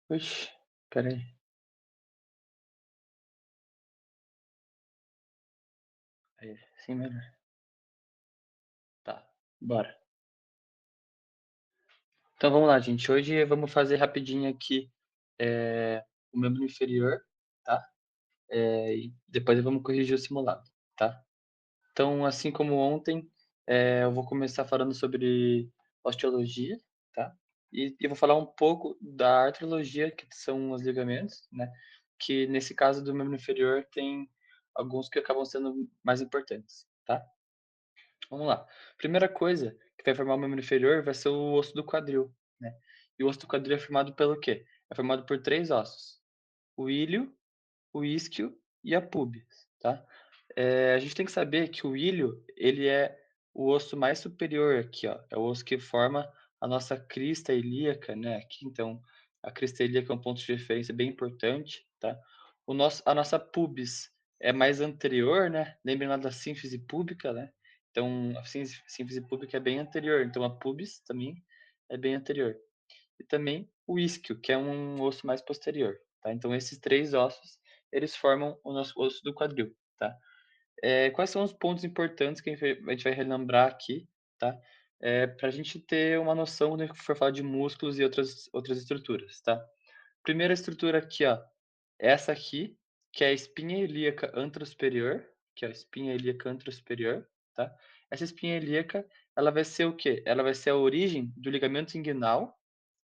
Oxe, espera aí. Aí, sim melhor. Tá, bora. Então vamos lá, gente. Hoje vamos fazer rapidinho aqui, o membro inferior, tá? E depois vamos corrigir o simulado, tá? Então, assim como ontem, eu vou começar falando sobre osteologia, tá? E eu vou falar um pouco da artrologia, que são os ligamentos, né? Que nesse caso do membro inferior tem alguns que acabam sendo mais importantes, tá? Vamos lá. Primeira coisa que vai formar o membro inferior vai ser o osso do quadril, né? E o osso do quadril é formado pelo quê? É formado por 3 ossos: o ilho, o isquio e a pubis, tá? A gente tem que saber que o ilho, ele é o osso mais superior aqui, ó, é o osso que forma a nossa crista ilíaca, né, aqui, então, a crista ilíaca é um ponto de referência bem importante, tá? A nossa pubis é mais anterior, né, lembrem lá da sínfise púbica, né, então a sínfise púbica é bem anterior, então a pubis também é bem anterior. E também o isquio, que é um osso mais posterior, tá? Então esses 3 ossos, eles formam o nosso osso do quadril, tá? Quais são os pontos importantes que a gente vai relembrar aqui, tá? Para a gente ter uma noção quando a gente for falar de músculos e outras estruturas, tá? Primeira estrutura aqui, ó, essa aqui, que é a espinha ilíaca anterosuperior, que é a espinha ilíaca anterosuperior, tá? Essa espinha ilíaca, ela vai ser o quê? Ela vai ser a origem do ligamento inguinal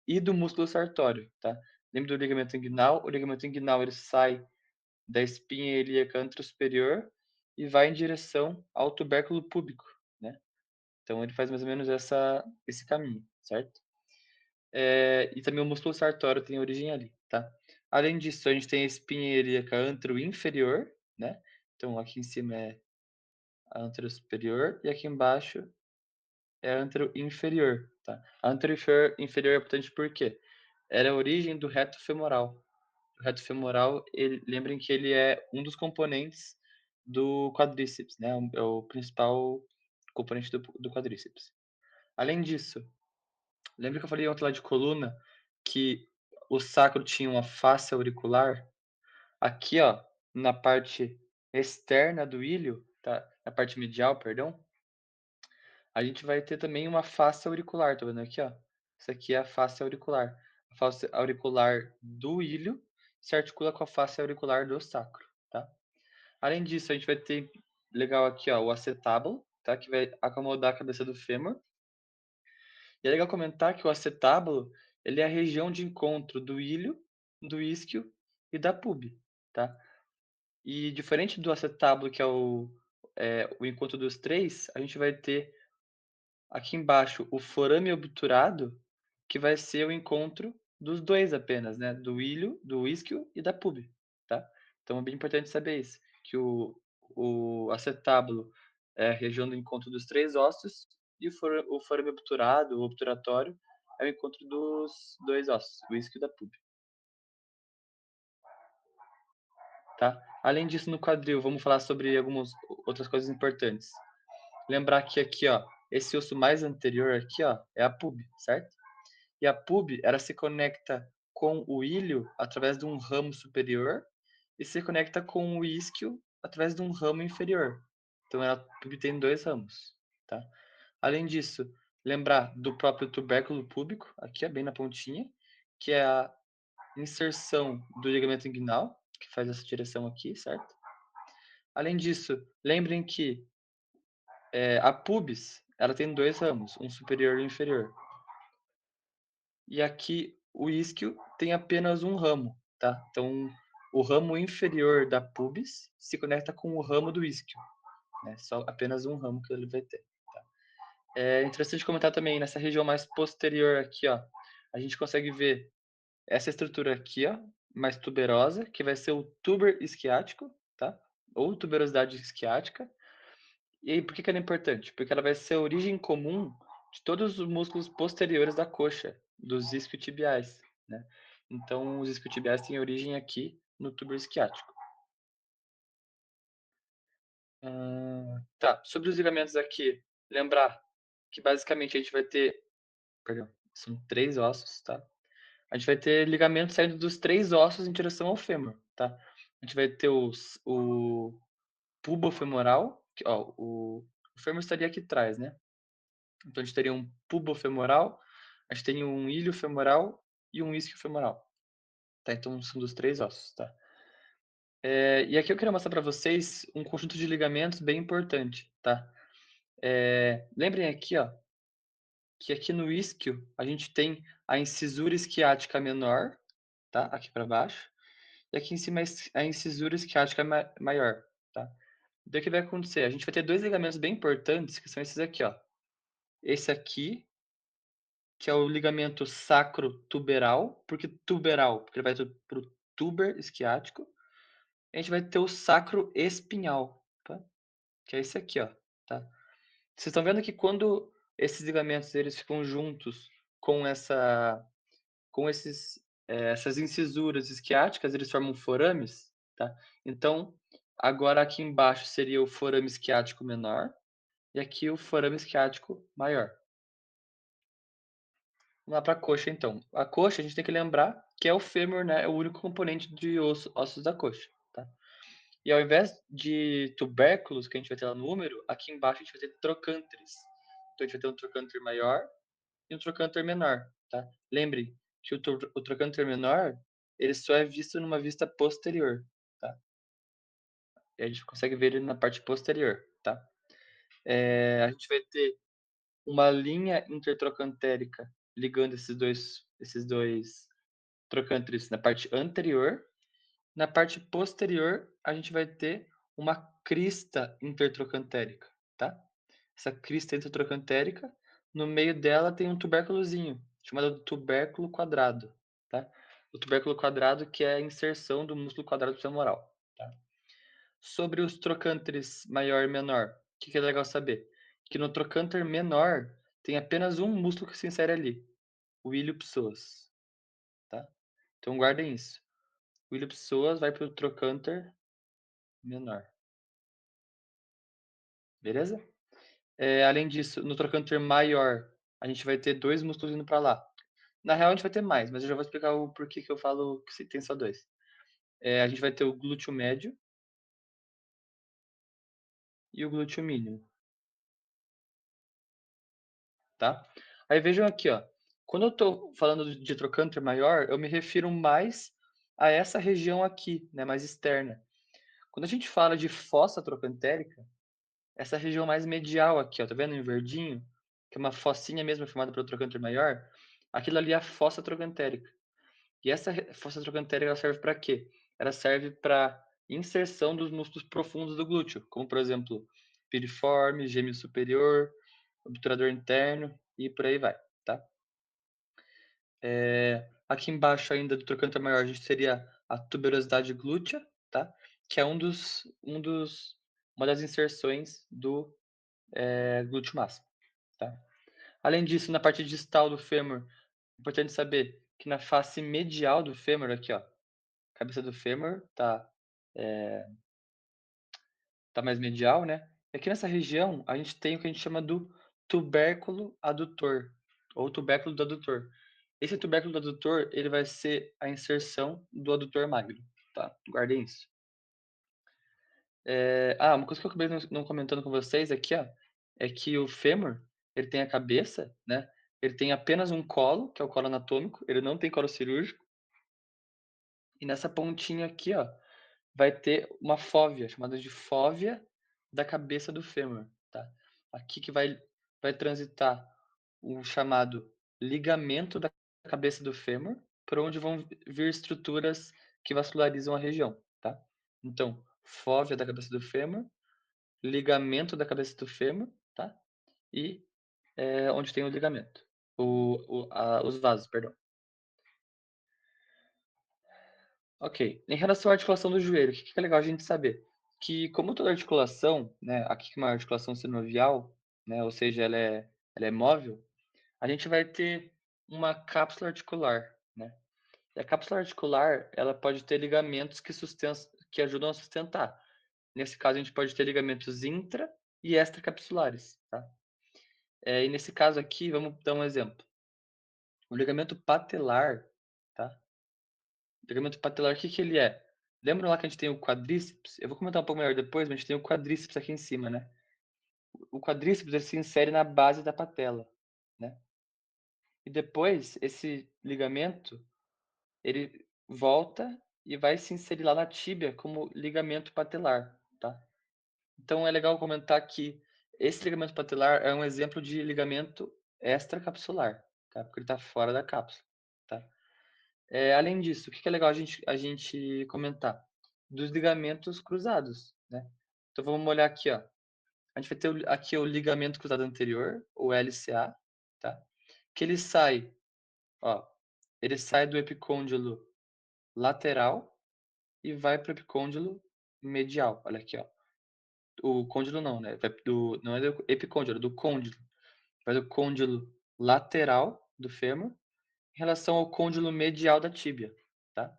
e do músculo sartório, tá? Lembra do ligamento inguinal? O ligamento inguinal ele sai da espinha ilíaca anterosuperior e vai em direção ao tubérculo púbico, né? Então ele faz mais ou menos esse caminho, certo? E também o músculo sartório tem origem ali, tá? Além disso, a gente tem a espinha ilíaca antero-inferior, né? Então aqui em cima é a antero-superior e aqui embaixo é a antero-inferior, tá? A antero-inferior é importante por quê? Era a origem do reto femoral. O reto femoral, lembrem que ele é um dos componentes do quadríceps, né? É o principal componente do quadríceps. Além disso, lembra que eu falei ontem lá de coluna que o sacro tinha uma face auricular? Aqui, ó, na parte externa do ilho, tá? Na parte medial, perdão, a gente vai ter também uma face auricular, tá vendo aqui, ó? Isso aqui é a face auricular. A face auricular do ilho se articula com a face auricular do sacro, tá? Além disso, a gente vai ter legal aqui, ó, o acetábulo, tá? Que vai acomodar a cabeça do fêmur. E é legal comentar que o acetábulo, ele é a região de encontro do ilho, do isquio e da pube, tá? E diferente do acetábulo, que é o encontro dos três, a gente vai ter aqui embaixo o forame obturado, que vai ser o encontro dos 2 apenas, né, do ilho, do isquio e da pube, tá. Então é bem importante saber isso, que o acetábulo é a região do encontro dos 3 ossos e o forame obturado, o obturatório, é o encontro dos 2 ossos, o isquio e da pube, tá. Além disso, no quadril, vamos falar sobre algumas outras coisas importantes. Lembrar que aqui, ó, esse osso mais anterior aqui, ó, é a pube, certo? E a pub, ela se conecta com o ilho através de um ramo superior e se conecta com o isquio através de um ramo inferior. Então, a pub tem 2 ramos, tá? Além disso, lembrar do próprio tubérculo púbico, aqui é bem na pontinha, que é a inserção do ligamento inguinal, que faz essa direção aqui, certo? Além disso, lembrem que a pubis, ela tem 2 ramos, um superior e um inferior. E aqui o isquio tem apenas um ramo, tá? Então, o ramo inferior da pubis se conecta com o ramo do isquio, né? Só apenas um ramo que ele vai ter, tá? É interessante comentar também, nessa região mais posterior aqui, ó, a gente consegue ver essa estrutura aqui, ó, mais tuberosa, que vai ser o tuber isquiático, tá? Ou tuberosidade isquiática. E aí, por que que ela é importante? Porque ela vai ser a origem comum de todos os músculos posteriores da coxa, dos isquiotibiais, né? Então, os isquiotibiais têm origem aqui no tubo isquiático. Tá, sobre os ligamentos aqui, lembrar que basicamente a gente vai ter, perdão, são 3 ossos, tá? A gente vai ter ligamento saindo dos 3 ossos em direção ao fêmur, tá? A gente vai ter o pubofemoral, que ó, o fêmur estaria aqui atrás, né? Então a gente teria um pubofemoral, a gente tem um iliofemoral e um isquiofemoral, tá? Então são dos 3 ossos, tá? E aqui eu queria mostrar para vocês um conjunto de ligamentos bem importante, tá? Lembrem aqui, ó, que aqui no isquio a gente tem a incisura isquiática menor, tá? Aqui para baixo. E aqui em cima a incisura isquiática maior, tá? Daí o que vai acontecer? A gente vai ter 2 ligamentos bem importantes, que são esses aqui, ó. Esse aqui, que é o ligamento sacrotuberal. Por que tuberal? Porque ele vai para o tuber isquiático. A gente vai ter o sacroespinhal, tá? Que é esse aqui, ó, tá? Vocês estão vendo que quando esses ligamentos eles ficam juntos com essas incisuras isquiáticas, eles formam forames, tá? Então, agora aqui embaixo seria o forame isquiático menor e aqui o forame isquiático maior. Vamos lá para a coxa, então. A coxa, a gente tem que lembrar que é o fêmur, né? É o único componente de ossos da coxa, tá? E ao invés de tubérculos, que a gente vai ter lá no úmero, aqui embaixo a gente vai ter trocânteres. Então, a gente vai ter um trocânter maior e um trocânter menor, tá? Lembre que o trocânter menor, ele só é visto numa vista posterior, tá? E a gente consegue ver ele na parte posterior, tá? A gente vai ter uma linha intertrocantérica ligando esses dois trocânteres na parte anterior. Na parte posterior, a gente vai ter uma crista intertrocantérica, tá? Essa crista intertrocantérica, no meio dela tem um tubérculozinho, chamado tubérculo quadrado, tá? O tubérculo quadrado que é a inserção do músculo quadrado femoral, tá? Sobre os trocânteres maior e menor, o que é legal saber? Que no trocânter menor tem apenas um músculo que se insere ali, o ilho psoas, tá? Então guardem isso. O ilho psoas vai para o trocânter menor, beleza? Além disso, no trocânter maior, a gente vai ter 2 músculos indo para lá. Na real, a gente vai ter mais, mas eu já vou explicar o porquê que eu falo que tem só 2. A gente vai ter o glúteo médio e o glúteo mínimo, tá? Aí vejam aqui, ó. Quando eu estou falando de trocânter maior, eu me refiro mais a essa região aqui, né, mais externa. Quando a gente fala de fossa trocantérica, essa região mais medial aqui, ó, tá vendo em verdinho? Que é uma fossinha mesmo formada pelo trocânter maior. Aquilo ali é a fossa trocantérica. E essa fossa trocantérica ela serve para quê? Ela serve para inserção dos músculos profundos do glúteo, como por exemplo, piriforme, gêmeo superior, obturador interno e por aí vai, tá? Aqui embaixo ainda do trocânter maior a gente teria a tuberosidade glútea, tá? Que é uma das inserções do glúteo máximo, tá? Além disso, na parte distal do fêmur, é importante saber que na face medial do fêmur, aqui ó, cabeça do fêmur tá mais medial, né? E aqui nessa região, a gente tem o que a gente chama do tubérculo adutor, ou tubérculo do adutor. Esse tubérculo do adutor, ele vai ser a inserção do adutor magro, tá? Guardem isso. Uma coisa que eu acabei não comentando com vocês aqui, ó, é que o fêmur, ele tem a cabeça, né? Ele tem apenas um colo, que é o colo anatômico, ele não tem colo cirúrgico. E nessa pontinha aqui, ó, vai ter uma fóvea, chamada de fóvea da cabeça do fêmur, tá? Aqui que vai transitar o chamado ligamento da cabeça do fêmur, por onde vão vir estruturas que vascularizam a região, tá? Então, fóvea da cabeça do fêmur, ligamento da cabeça do fêmur, tá? E onde tem o ligamento, os vasos, perdão. Ok. Em relação à articulação do joelho, o que é legal a gente saber? Que como toda articulação, né, aqui que é uma articulação sinovial, né, ou seja, ela é móvel, a gente vai ter uma cápsula articular, né? E a cápsula articular, ela pode ter ligamentos que ajudam a sustentar. Nesse caso, a gente pode ter ligamentos intra e extracapsulares, tá? E nesse caso aqui, vamos dar um exemplo. O ligamento patelar, tá? O ligamento patelar, o que que ele é? Lembra lá que a gente tem o quadríceps? Eu vou comentar um pouco melhor depois, mas a gente tem o quadríceps aqui em cima, né? O quadríceps, ele se insere na base da patela, né? E depois, esse ligamento, ele volta e vai se inserir lá na tíbia como ligamento patelar, tá? Então é legal comentar que esse ligamento patelar é um exemplo de ligamento extracapsular, tá? Porque ele está fora da cápsula, tá? Além disso, o que é legal a gente comentar? Dos ligamentos cruzados, né? Então vamos olhar aqui, ó. A gente vai ter aqui o ligamento cruzado anterior, o LCA, tá? Que ele sai, ó, ele sai do epicôndilo lateral e vai para o epicôndilo medial. Olha aqui, ó. O côndilo não, né? Não é do epicôndilo, é do côndilo. Vai do côndilo lateral do fêmur em relação ao côndilo medial da tíbia, tá?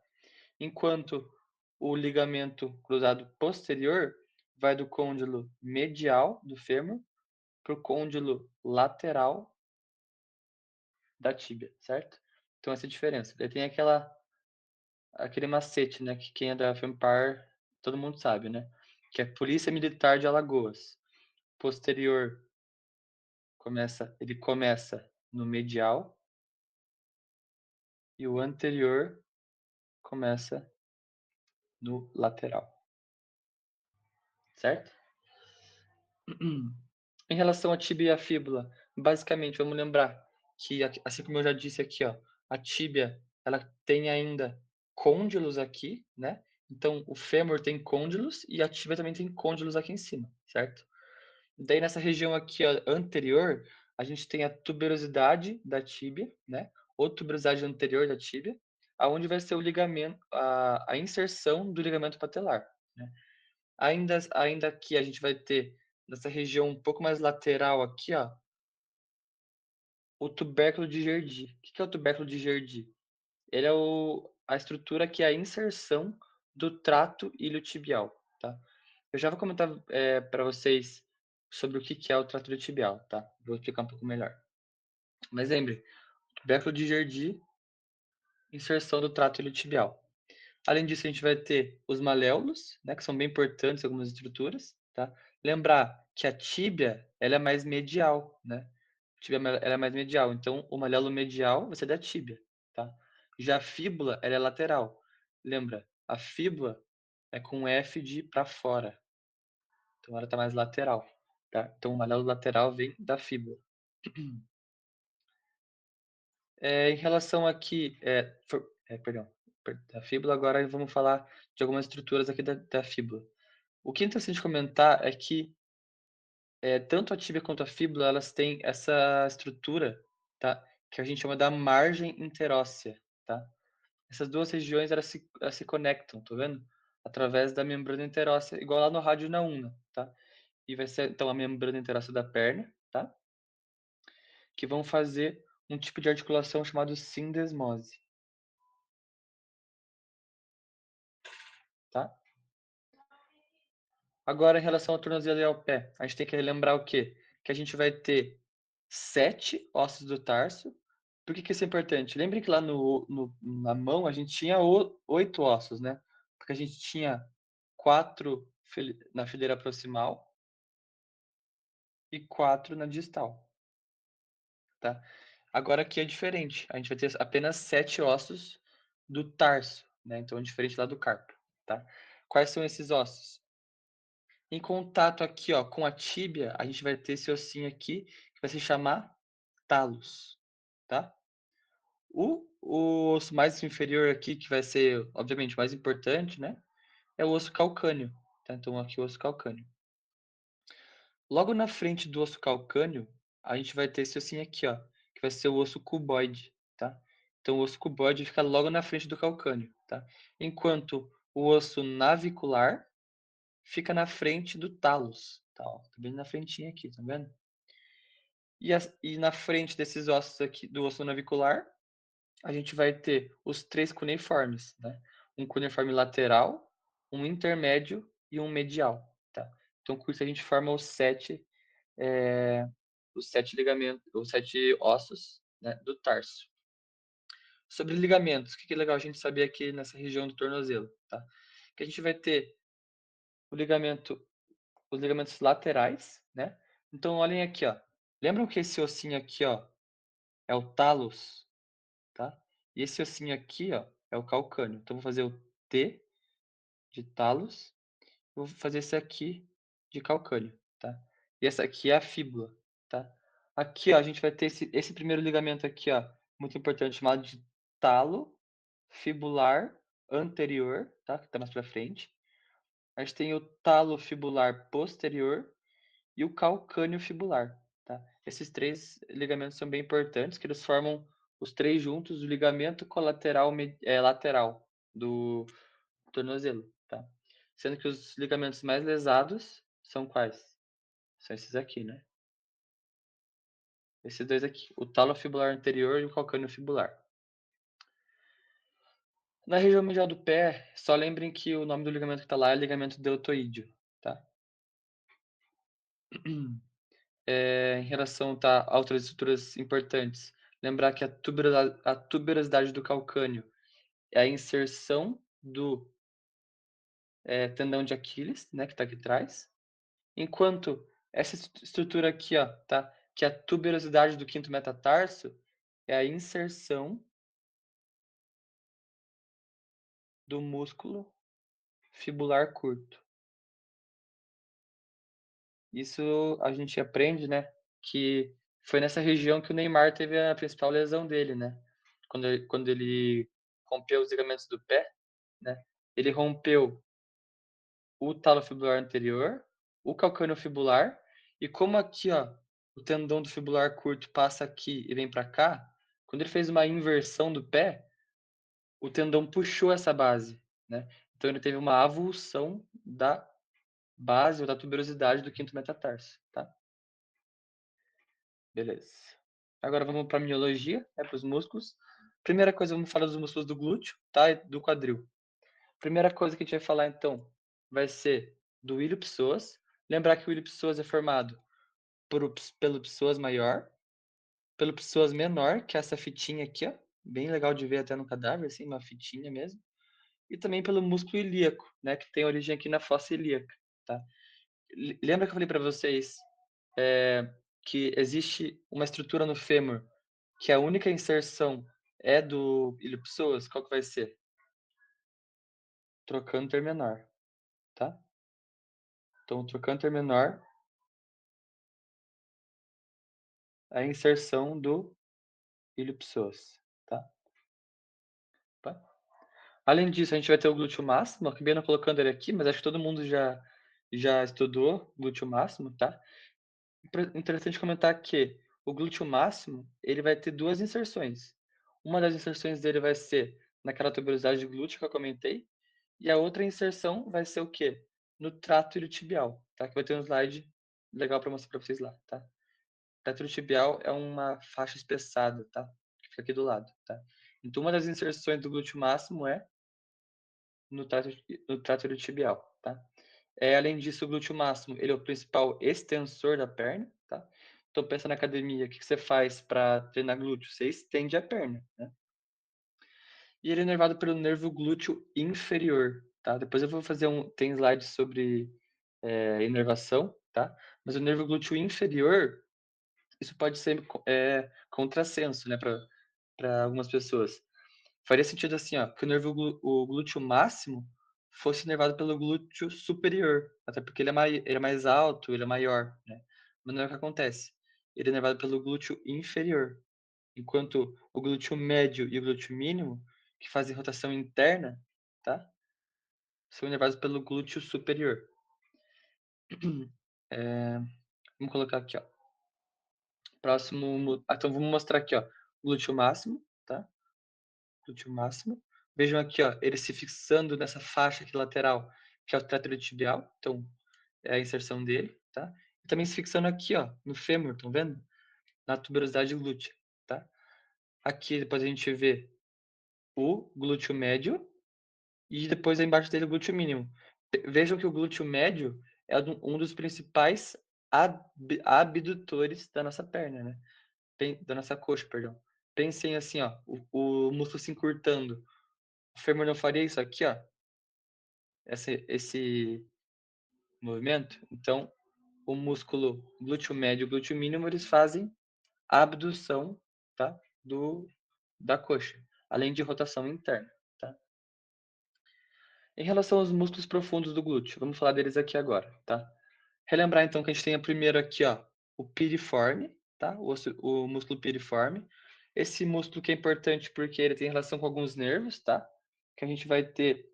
Enquanto o ligamento cruzado posterior vai do côndilo medial do fêmur para o côndilo lateral da tíbia, certo? Então essa é a diferença. Daí tem aquele macete, né, que quem é da FEMPAR, todo mundo sabe, né? Que é Polícia Militar de Alagoas. Posterior ele começa no medial e o anterior começa no lateral, certo? Em relação à tíbia e à fíbula, basicamente, vamos lembrar que, assim como eu já disse aqui, ó, a tíbia, ela tem ainda côndilos aqui, né? Então, o fêmur tem côndilos e a tíbia também tem côndilos aqui em cima, certo? Daí, nessa região aqui, ó, anterior, a gente tem a tuberosidade da tíbia, né? Ou tuberosidade anterior da tíbia, aonde vai ser o ligamento, a inserção do ligamento patelar, né? Ainda aqui a gente vai ter, nessa região um pouco mais lateral aqui, ó, o tubérculo de Gerdy. O que é o tubérculo de Gerdy? Ele é a estrutura que é a inserção do trato iliotibial, tá? Eu já vou comentar para vocês sobre o que é o trato iliotibial, tá? Vou explicar um pouco melhor. Mas lembre, tubérculo de Gerdy, inserção do trato iliotibial. Além disso, a gente vai ter os maléolos, né, que são bem importantes em algumas estruturas, tá? Lembrar que a tíbia, ela é mais medial, né? A tíbia, ela é mais medial, então o maléolo medial vai ser da tíbia, tá? Já a fíbula, ela é lateral. Lembra, a fíbula é com F de para fora, então ela está mais lateral, tá? Então o maléolo lateral vem da fíbula. Em relação aqui, perdão, da fíbula, agora vamos falar de algumas estruturas aqui da fíbula. O que é interessante comentar é que tanto a tíbia quanto a fíbula, elas têm essa estrutura, tá? Que a gente chama da margem interóssea, tá? Essas duas regiões, elas se conectam, tá vendo? Através da membrana interóssea, igual lá no rádio na una, tá? E vai ser, então, a membrana interóssea da perna, tá? Que vão fazer um tipo de articulação chamado sindesmose, tá? Agora, em relação ao tornozelo e ao pé, a gente tem que relembrar o quê? Que a gente vai ter 7 ossos do tarso. Por que que isso é importante? Lembre que lá na mão a gente tinha 8 ossos, né? Porque a gente tinha 4 na fileira proximal e 4 na distal, tá? Agora aqui é diferente. A gente vai ter apenas 7 ossos do tarso, né? Então é diferente lá do carpo, tá? Quais são esses ossos? Em contato aqui, ó, com a tíbia, a gente vai ter esse ossinho aqui, que vai se chamar talos, tá? O osso mais inferior aqui, que vai ser, obviamente, mais importante, né? É o osso calcâneo, tá? Então, aqui o osso calcâneo. Logo na frente do osso calcâneo, a gente vai ter esse ossinho aqui, ó, que vai ser o osso cuboide, tá? Então, o osso cuboide fica logo na frente do calcâneo, tá? Enquanto o osso navicular fica na frente do talos, tá? Ó, tá bem na frentinha aqui, tá vendo? E na frente desses ossos aqui, do osso navicular, a gente vai ter os 3 cuneiformes, né. Um cuneiforme lateral, um intermédio e um medial, tá. Então com isso a gente forma eh, os 7 ligamentos os 7 ossos, né, do tarso. Sobre ligamentos, o que que é legal a gente saber aqui nessa região do tornozelo, tá. Que a gente vai ter o ligamento os ligamentos laterais, né. Então olhem aqui, ó, lembram que esse ossinho aqui, ó, é o talos, tá. E esse ossinho aqui, ó, é o calcâneo. Então vou fazer o T de talos, vou fazer esse aqui de calcâneo, tá. E essa aqui é a fíbula, tá. Aqui, ó, a gente vai ter esse primeiro ligamento aqui, ó, muito importante, chamado de talo fibular anterior, tá, que tá mais pra frente. A gente tem o talo fibular posterior e o calcâneo fibular, tá. Esses 3 ligamentos são bem importantes, que eles formam os 3 juntos, o ligamento colateral lateral do tornozelo, tá. Sendo que os ligamentos mais lesados são quais? São esses aqui, né. Esses 2 aqui, o talo fibular anterior e o calcâneo fibular. Na região medial do pé, só lembrem que o nome do ligamento que tá lá é ligamento deltoídeo, tá. Em relação, tá, a outras estruturas importantes, lembrar que a tuberosidade do calcâneo é a inserção do, tendão de Aquiles, né, que tá aqui atrás, enquanto essa estrutura aqui, ó, tá, que é a tuberosidade do quinto metatarso, é a inserção do músculo fibular curto. Isso a gente aprende, né, que foi nessa região que o Neymar teve a principal lesão dele, né, quando ele rompeu os ligamentos do pé, né, ele rompeu o talo fibular anterior, o calcâneo fibular, e como aqui, ó, o tendão do fibular curto passa aqui e vem para cá, quando ele fez uma inversão do pé, o tendão puxou essa base, né, então ele teve uma avulsão da base ou da tuberosidade do quinto metatarso, tá. Beleza. Agora vamos para a miologia, né, para os músculos. Primeira coisa, vamos falar dos músculos do glúteo, tá, e do quadril. Primeira coisa que a gente vai falar então, vai ser do ilho-psoas. Lembrar que o ilho-psoas é formado pelo psoas maior, pelo psoas menor, que é essa fitinha aqui, ó, bem legal de ver até no cadáver, assim, uma fitinha mesmo, e também pelo músculo ilíaco, né, que tem origem aqui na fossa ilíaca, tá. Lembra que eu falei para vocês, que existe uma estrutura no fêmur, que a única inserção é do ilho-psoas? Qual que vai ser? Trocânter menor, tá. Então o trocânter menor é a inserção do ilho-psoas, tá. Tá. Além disso, a gente vai ter o glúteo máximo, eu acabei não colocando ele aqui, mas acho que todo mundo já estudou glúteo máximo, tá. Interessante comentar que o glúteo máximo, ele vai ter 2 inserções. Uma das inserções dele vai ser naquela tuberosidade glútea que eu comentei, e a outra inserção vai ser o quê? No trato iliotibial, tá, que vai ter um slide legal para mostrar para vocês lá, tá. Trato iliotibial é uma faixa espessada, tá, que fica aqui do lado, tá. Então uma das inserções do glúteo máximo é no trato iliotibial, tá. Além disso, o glúteo máximo, ele é o principal extensor da perna, tá. Então pensa na academia, o que que você faz para treinar glúteo? Você estende a perna, né. E ele é inervado pelo nervo glúteo inferior, tá. Depois eu vou fazer tem slide sobre, inervação, tá. Mas o nervo glúteo inferior, isso pode ser contrassenso, né, para algumas pessoas. Faria sentido assim, ó, que o glúteo máximo fosse inervado pelo glúteo superior, até porque ele é mais alto, ele é maior, né. Mas não é o que acontece, ele é inervado pelo glúteo inferior, enquanto o glúteo médio e o glúteo mínimo, que fazem rotação interna, tá, são inervados pelo glúteo superior. Eh, vamos colocar aqui, ó, então vamos mostrar aqui, ó, glúteo máximo, tá, glúteo máximo. Vejam aqui, ó, ele se fixando nessa faixa aqui lateral, que é o trato iliotibial, então é a inserção dele, tá. E também se fixando aqui, ó, no fêmur, estão vendo? Na tuberosidade glútea, tá. Aqui depois a gente vê o glúteo médio e depois embaixo dele o glúteo mínimo. Vejam que o glúteo médio é um dos principais abdutores da nossa perna, né? Da nossa coxa, perdão. Pensem assim, ó, o músculo se encurtando. O fêmur não faria isso aqui, ó, esse movimento. Então, o músculo glúteo médio e glúteo mínimo, eles fazem a abdução, tá? Da coxa, além de rotação interna, tá? Em relação aos músculos profundos do glúteo, vamos falar deles aqui agora, tá? Relembrar então que a gente tem primeiro aqui, ó, o piriforme, tá? O músculo piriforme. Esse músculo que é importante porque ele tem relação com alguns nervos, tá? Que a gente vai ter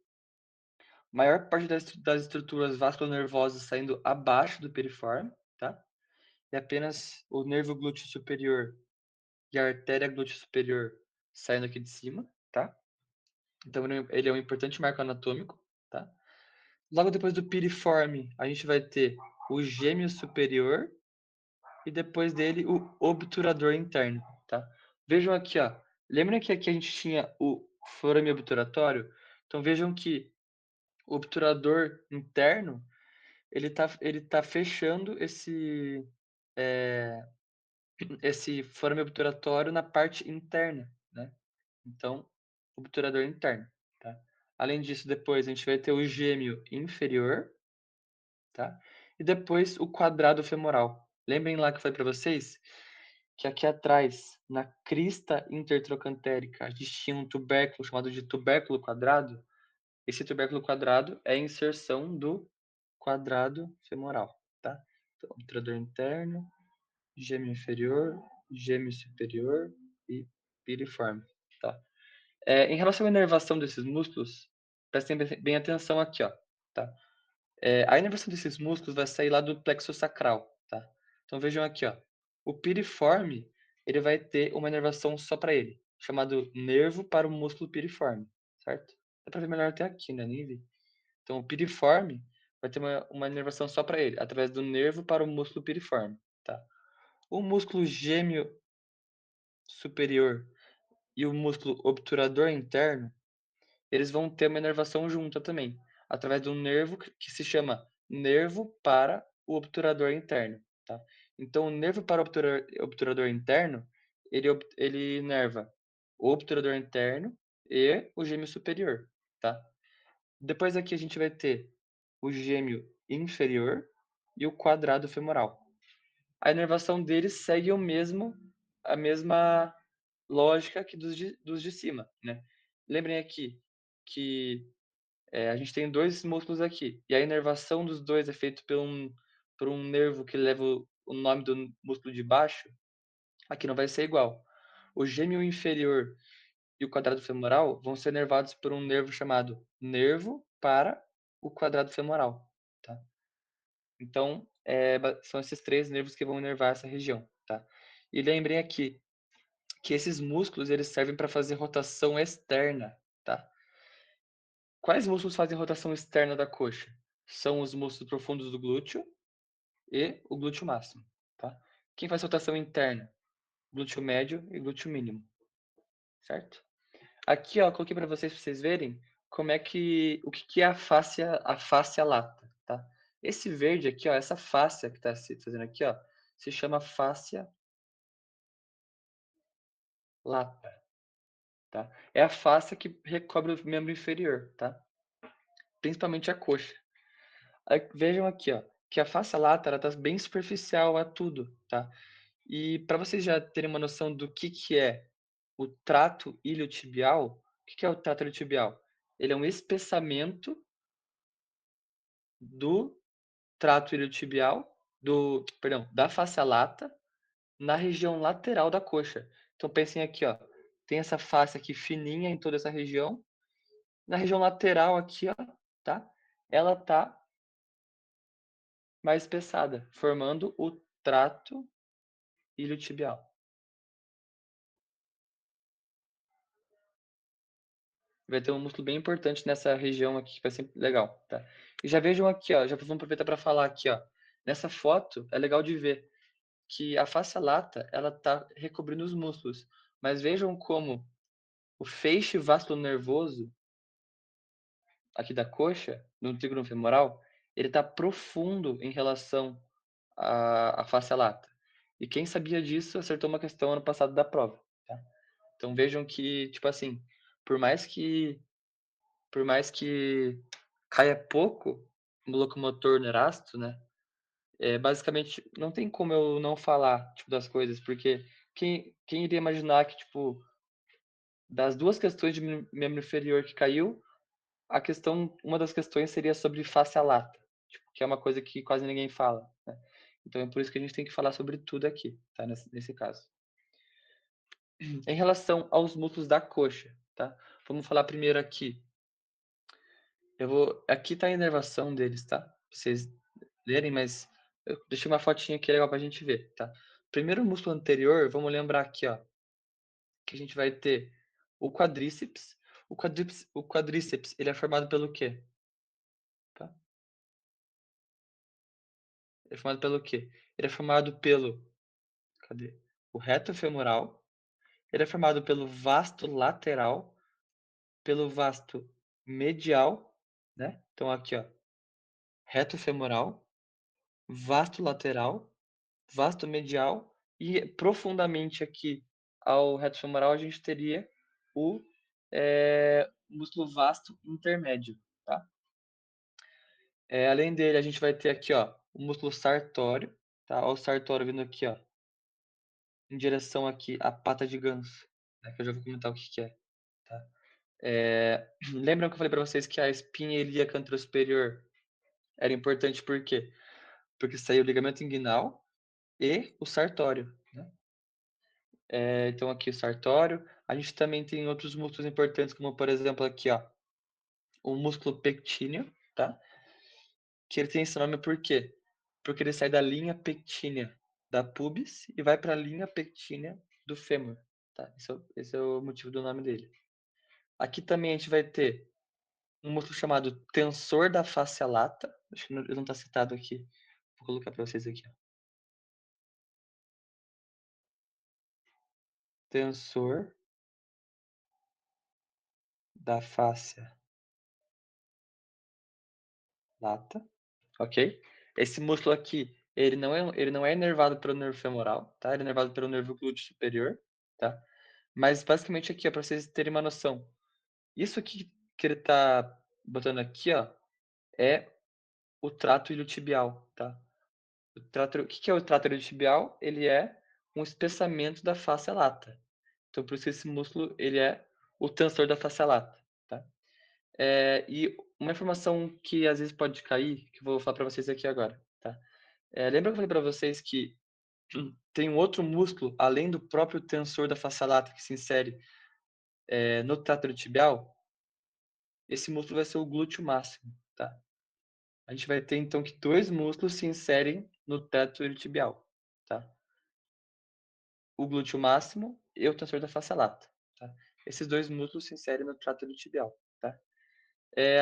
maior parte das estruturas vasculonervosas saindo abaixo do piriforme, tá? E apenas o nervo glúteo superior e a artéria glúteo superior saindo aqui de cima, tá? Então ele é um importante marco anatômico, tá? Logo depois do piriforme, a gente vai ter o gêmeo superior e depois dele o obturador interno, tá? Vejam aqui, ó. Lembra que aqui a gente tinha o forame obturatório? Então vejam que o obturador interno, ele tá fechando esse forame obturatório na parte interna, né? Então, obturador interno, tá? Além disso, depois a gente vai ter o gêmeo inferior, tá? E depois o quadrado femoral. Lembrem lá que eu falei para vocês que aqui atrás, na crista intertrocantérica, a gente tinha um tubérculo chamado de tubérculo quadrado. Esse tubérculo quadrado é a inserção do quadrado femoral, tá? Então, obturador interno, gêmeo inferior, gêmeo superior e piriforme, tá? Em relação à inervação desses músculos, prestem bem atenção aqui, ó, tá? A inervação desses músculos vai sair lá do plexo sacral, tá? Então vejam aqui, ó. O piriforme, ele vai ter uma inervação só para ele, chamado nervo para o músculo piriforme, certo? Dá para ver melhor até aqui, né, nem. Então o piriforme vai ter uma inervação só para ele, através do nervo para o músculo piriforme, tá? O músculo gêmeo superior e o músculo obturador interno, eles vão ter uma inervação junta também, através de um nervo que se chama nervo para o obturador interno, tá? Então, o nervo para o obturador interno, ele inerva o obturador interno e o gêmeo superior, tá? Depois aqui a gente vai ter o gêmeo inferior e o quadrado femoral. A inervação deles segue a mesma lógica que dos de cima, né? Lembrem aqui que a gente tem dois músculos aqui, e a inervação dos dois é feita por um nervo que leva o nome do músculo de baixo. Aqui não vai ser igual. O gêmeo inferior e o quadrado femoral vão ser inervados por um nervo chamado nervo para o quadrado femoral, tá? Então, são esses três nervos que vão inervar essa região, tá? E lembrem aqui que esses músculos eles servem para fazer rotação externa, tá? Quais músculos fazem rotação externa da coxa? São os músculos profundos do glúteo e o glúteo máximo, tá? Quem faz rotação interna? Glúteo médio e glúteo mínimo, certo? Aqui, ó, coloquei para vocês verem o que que é a fáscia lata, tá? Esse verde aqui, ó, essa fáscia que está se fazendo aqui, ó, se chama fáscia lata, tá? É a fáscia que recobre o membro inferior, tá? Principalmente a coxa. Vejam aqui, ó, que a face lata ela tá bem superficial a tudo, tá? E para vocês já terem uma noção do que é o trato iliotibial, o que é o trato iliotibial? Ele é um espessamento do trato iliotibial, perdão, da face lata na região lateral da coxa. Então pensem aqui, ó, tem essa face aqui fininha em toda essa região, na região lateral aqui, ó, tá? Ela tá mais espessada, formando o trato iliotibial. Vai ter um músculo bem importante nessa região aqui, que vai ser legal, tá? E já vejam aqui, ó, já vamos aproveitar para falar aqui, ó. Nessa foto, é legal de ver que a face lata, ela tá recobrindo os músculos. Mas vejam como o feixe vasto-nervoso aqui da coxa, no trígono femoral, ele está profundo em relação à face lata. E quem sabia disso acertou uma questão ano passado da prova, tá? Então vejam que, tipo assim, por mais que por mais que caia pouco no locomotor nerasto, né, basicamente não tem como eu não falar, tipo, das coisas, porque quem iria imaginar que, tipo, das 2 questões de membro inferior que caiu, a questão uma das questões seria sobre face lata, tipo, que é uma coisa que quase ninguém fala, né. Então é por isso que a gente tem que falar sobre tudo aqui, tá, nesse caso. Em relação aos músculos da coxa, tá, vamos falar primeiro aqui. Eu vou aqui tá a inervação deles, tá, pra vocês lerem, mas eu deixei uma fotinha aqui legal pra gente ver, tá. Primeiro músculo anterior, vamos lembrar aqui, ó, que a gente vai ter o quadríceps. O quadríceps, ele é formado pelo quê? Tá? Ele é formado pelo quê? Ele é formado pelo, cadê? O reto femoral, ele é formado pelo vasto lateral, pelo vasto medial, né? Então aqui, ó, reto femoral, vasto lateral, vasto medial e profundamente aqui ao reto femoral a gente teria o músculo vasto intermédio, tá? Além dele, a gente vai ter aqui, ó, o músculo sartório, tá? Ó, o sartório vindo aqui, ó, em direção aqui à pata de ganso, né? Que eu já vou comentar o que que é, tá? Lembram que eu falei para vocês que a espinha ilíaca anterosuperior era importante por quê? Porque saiu o ligamento inguinal e o sartório, né? Então aqui o sartório. A gente também tem outros músculos importantes, como por exemplo aqui, ó, o músculo pectíneo, tá? Que ele tem esse nome por quê? Porque ele sai da linha pectínea da pubis e vai para a linha pectínea do fêmur, tá? Esse é o motivo do nome dele. Aqui também a gente vai ter um músculo chamado tensor da fascia lata. Acho que ele não está citado aqui. Vou colocar para vocês aqui, ó. Tensor da fascia lata, ok? Esse músculo aqui, ele não é inervado pelo nervo femoral, tá? Ele é inervado pelo nervo glúteo superior, tá? Mas basicamente aqui, ó, para vocês terem uma noção, isso aqui que ele tá botando aqui, ó, é o trato iliotibial, tá? O que é o trato iliotibial? Ele é um espessamento da face lata. Então por isso que esse músculo, ele é o tensor da face lata, tá? E uma informação que às vezes pode cair, que eu vou falar para vocês aqui agora, tá? Lembra que eu falei para vocês que tem um outro músculo, além do próprio tensor da face lata, que se insere, no trato iliotibial? Esse músculo vai ser o glúteo máximo, tá? A gente vai ter então que 2 músculos se inserem no teto iliotibial, tá? O glúteo máximo e o tensor da face lata, tá? Esses 2 músculos se inserem no trato iliotibial, tá?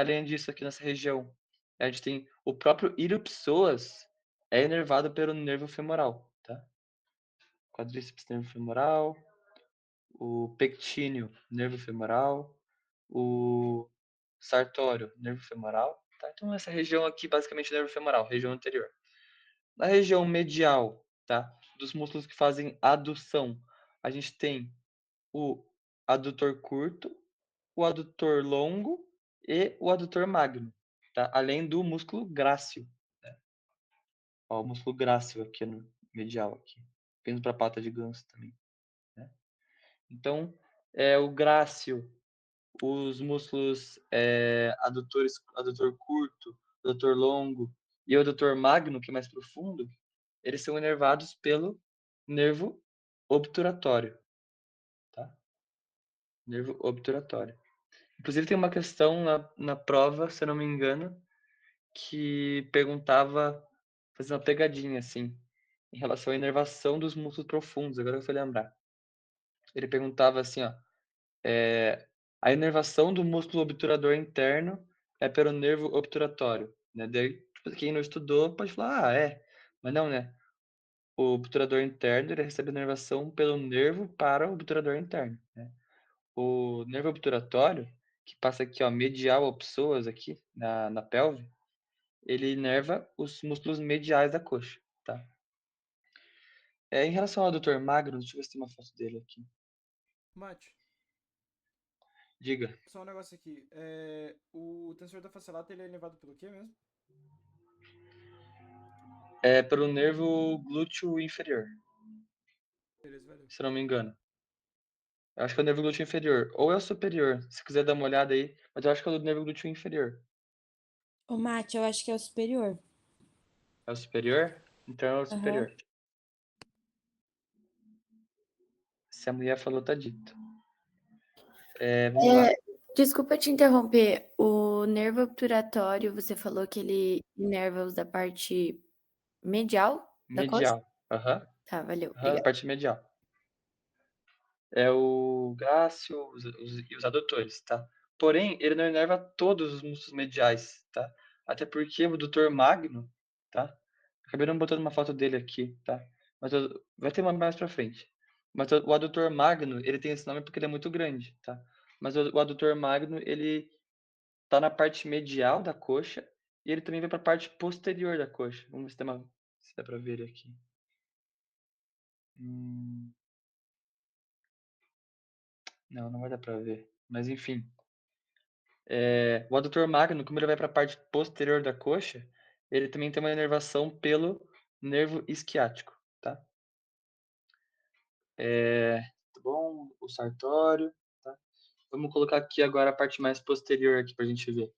Além disso, aqui nessa região, a gente tem o próprio iliopsoas é inervado pelo nervo femoral, tá? Quadríceps, nervo femoral, o pectíneo, nervo femoral, o sartório, nervo femoral, tá? Então essa região aqui basicamente é nervo femoral, região anterior. Na região medial, tá, dos músculos que fazem adução, a gente tem o adutor curto, o adutor longo e o adutor magno, tá? Além do músculo grácil, né? Ó, o músculo grácil aqui no medial aqui, vindo para a pata de ganso também, né? Então, o grácil, os músculos adutor curto, adutor longo e o adutor magno, que é mais profundo, eles são inervados pelo nervo obturatório, tá? Nervo obturatório. Inclusive tem uma questão na prova, se eu não me engano, que perguntava, fazia uma pegadinha assim, em relação à inervação dos músculos profundos, agora eu fui lembrar. Ele perguntava assim, ó, a inervação do músculo obturador interno é pelo nervo obturatório, né? Daí, tipo, quem não estudou pode falar, mas não, né? o obturador interno ele recebe inervação pelo nervo para o obturador interno, né. O nervo obturatório, que passa aqui, ó, medial ao psoas aqui na pelve, ele inerva os músculos mediais da coxa, tá. Em relação ao Dr. Magno, deixa eu ver se tem uma foto dele aqui. Mate, Diga. só um negócio aqui. O tensor da face lata ele é elevado pelo quê mesmo? É pelo nervo glúteo inferior, Beleza, valeu. se eu não me engano. Eu acho que é o nervo glúteo inferior, ou é o superior, se quiser dar uma olhada aí, mas eu acho que é o nervo glúteo inferior. O mate, eu acho que é o superior. É o superior? Então é o Aham. superior. Se a mulher falou, tá dito. Vamos lá. Desculpa te interromper. O nervo obturatório, você falou que ele inerva os da parte medial da coxa? Medial. Aham, Tá, valeu, aham, obrigada. parte medial. É o grácil e os adutores, tá. Porém, ele não inerva todos os músculos mediais, tá. Até porque o Dr. Magno, tá, acabei não botando uma foto dele aqui, tá, mas eu vai ter uma mais pra frente. Mas o adutor magno, ele tem esse nome porque ele é muito grande, tá. Mas o adutor magno, ele tá na parte medial da coxa e ele também vai pra parte posterior da coxa. Vamos ver se dá pra ver ele aqui. Hum, não, não vai dar pra ver, mas enfim. O adutor magno, como ele vai para a parte posterior da coxa, ele também tem uma inervação pelo nervo isquiático, tá? Tá bom, o sartório, tá? Vamos colocar aqui agora a parte mais posterior aqui para a gente ver.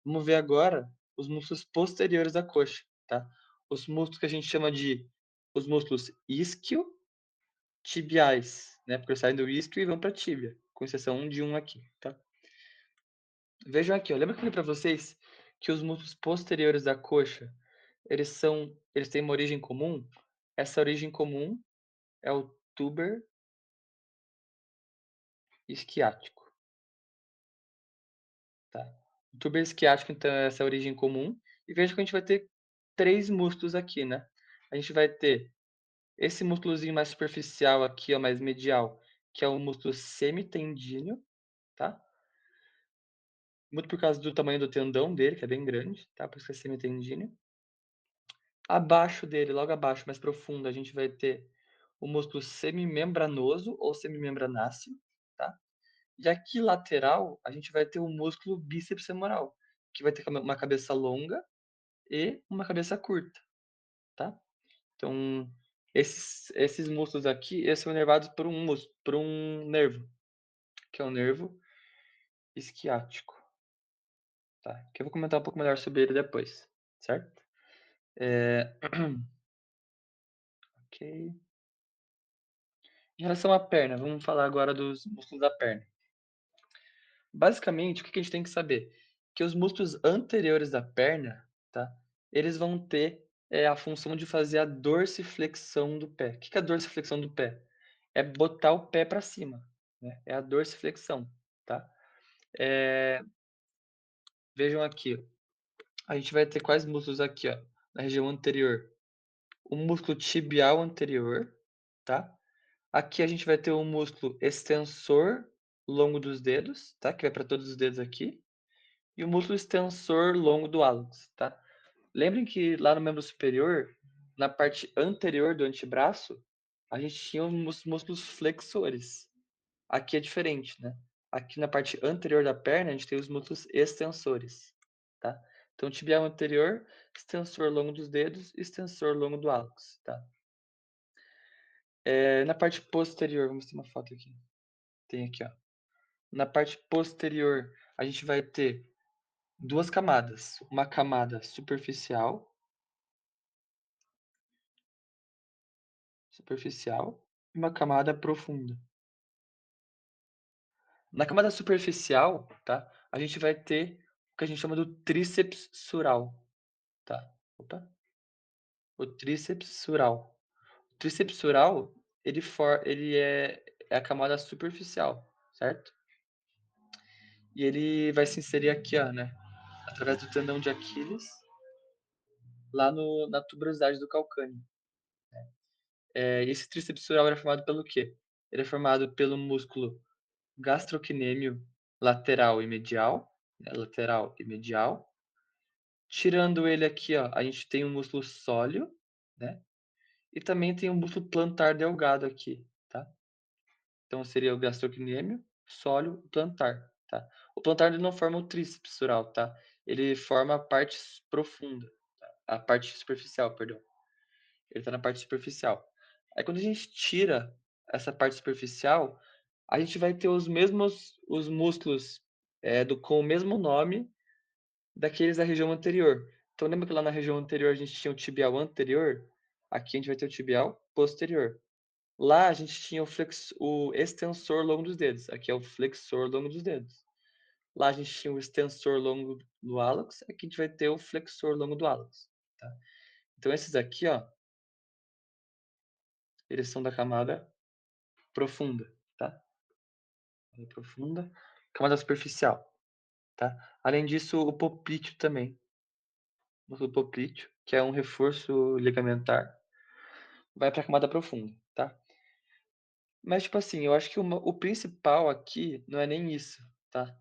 Vamos ver agora os músculos posteriores da coxa, tá? Os músculos que a gente chama de os músculos isquiotibiais, né? Porque saem do isquio e vão para a tíbia, com exceção de um aqui, tá? Vejam aqui, ó, lembra que eu falei para vocês que os músculos posteriores da coxa eles têm uma origem comum? Essa origem comum é o tuber isquiático, tá. O tuber isquiático, então, é essa origem comum, e veja que a gente vai ter 3 músculos aqui, né. A gente vai ter esse músculozinho mais superficial aqui, ó, mais medial, que é o músculo semitendíneo, tá. Muito por causa do tamanho do tendão dele, que é bem grande, tá, por isso que é semitendíneo. Abaixo dele, logo abaixo, mais profundo, a gente vai ter o músculo semimembranoso ou semimembranáceo, tá. E aqui lateral, a gente vai ter o músculo bíceps femoral, que vai ter uma cabeça longa e uma cabeça curta, tá. Então, esses músculos aqui, eles são inervados por um nervo, que é o nervo isquiático, tá. Que eu vou comentar um pouco melhor sobre ele depois, certo. Eh, ok. Em relação à perna, vamos falar agora dos músculos da perna. Basicamente, o que que a gente tem que saber? Que os músculos anteriores da perna, tá, eles vão ter, a função de fazer a dorsiflexão do pé. O que que é a dorsiflexão do pé? É botar o pé para cima, né, é a dorsiflexão, tá. Eh, Vejam aqui, a gente vai ter quais músculos aqui, ó, na região anterior? O músculo tibial anterior, tá. Aqui a gente vai ter o músculo extensor longo dos dedos, tá, que vai para todos os dedos aqui. E o músculo extensor longo do hálux, tá? Lembrem que lá no membro superior, na parte anterior do antebraço, a gente tinha os músculos flexores. Aqui é diferente, né? Aqui na parte anterior da perna, a gente tem os músculos extensores, tá? Então, tibial anterior, extensor longo dos dedos, extensor longo do hálux, tá? Na parte posterior, vamos ter uma foto aqui. Tem aqui, ó. Na parte posterior, a gente vai ter 2 camadas, uma camada superficial e uma camada profunda. Na camada superficial, tá, a gente vai ter o que a gente chama do tríceps sural, tá. Opa, o tríceps sural. O tríceps sural, ele é a camada superficial, certo? E ele vai se inserir aqui, ó, né, através do tendão de Aquiles, lá no na tuberosidade do calcâneo. esse tríceps sural era formado pelo quê? Ele é formado pelo músculo gastrocnêmio lateral e medial, né, lateral e medial. Tirando ele aqui, ó, a gente tem um músculo sóleo, né, e também tem um músculo plantar delgado aqui, tá. Então seria o gastrocnêmio, sóleo e plantar, tá. O plantar ele não forma o tríceps sural, tá, ele forma a parte profunda, tá, a parte superficial, perdão. Ele tá na parte superficial. Aí quando a gente tira essa parte superficial, a gente vai ter os músculos, do com o mesmo nome daqueles da região anterior. Então lembra que lá na região anterior a gente tinha o tibial anterior? Aqui a gente vai ter o tibial posterior. Lá a gente tinha o extensor longo dos dedos, aqui é o flexor longo dos dedos. Lá a gente tinha o extensor longo do hálux, aqui a gente vai ter o flexor longo do hálux, tá. Então esses aqui, ó, eles são da camada profunda, tá. Camada profunda, camada superficial, tá. Além disso, o poplíteo também, o músculo poplíteo, que é um reforço ligamentar, vai para a camada profunda, tá. Mas, tipo assim, eu acho que o principal aqui não é nem isso, tá.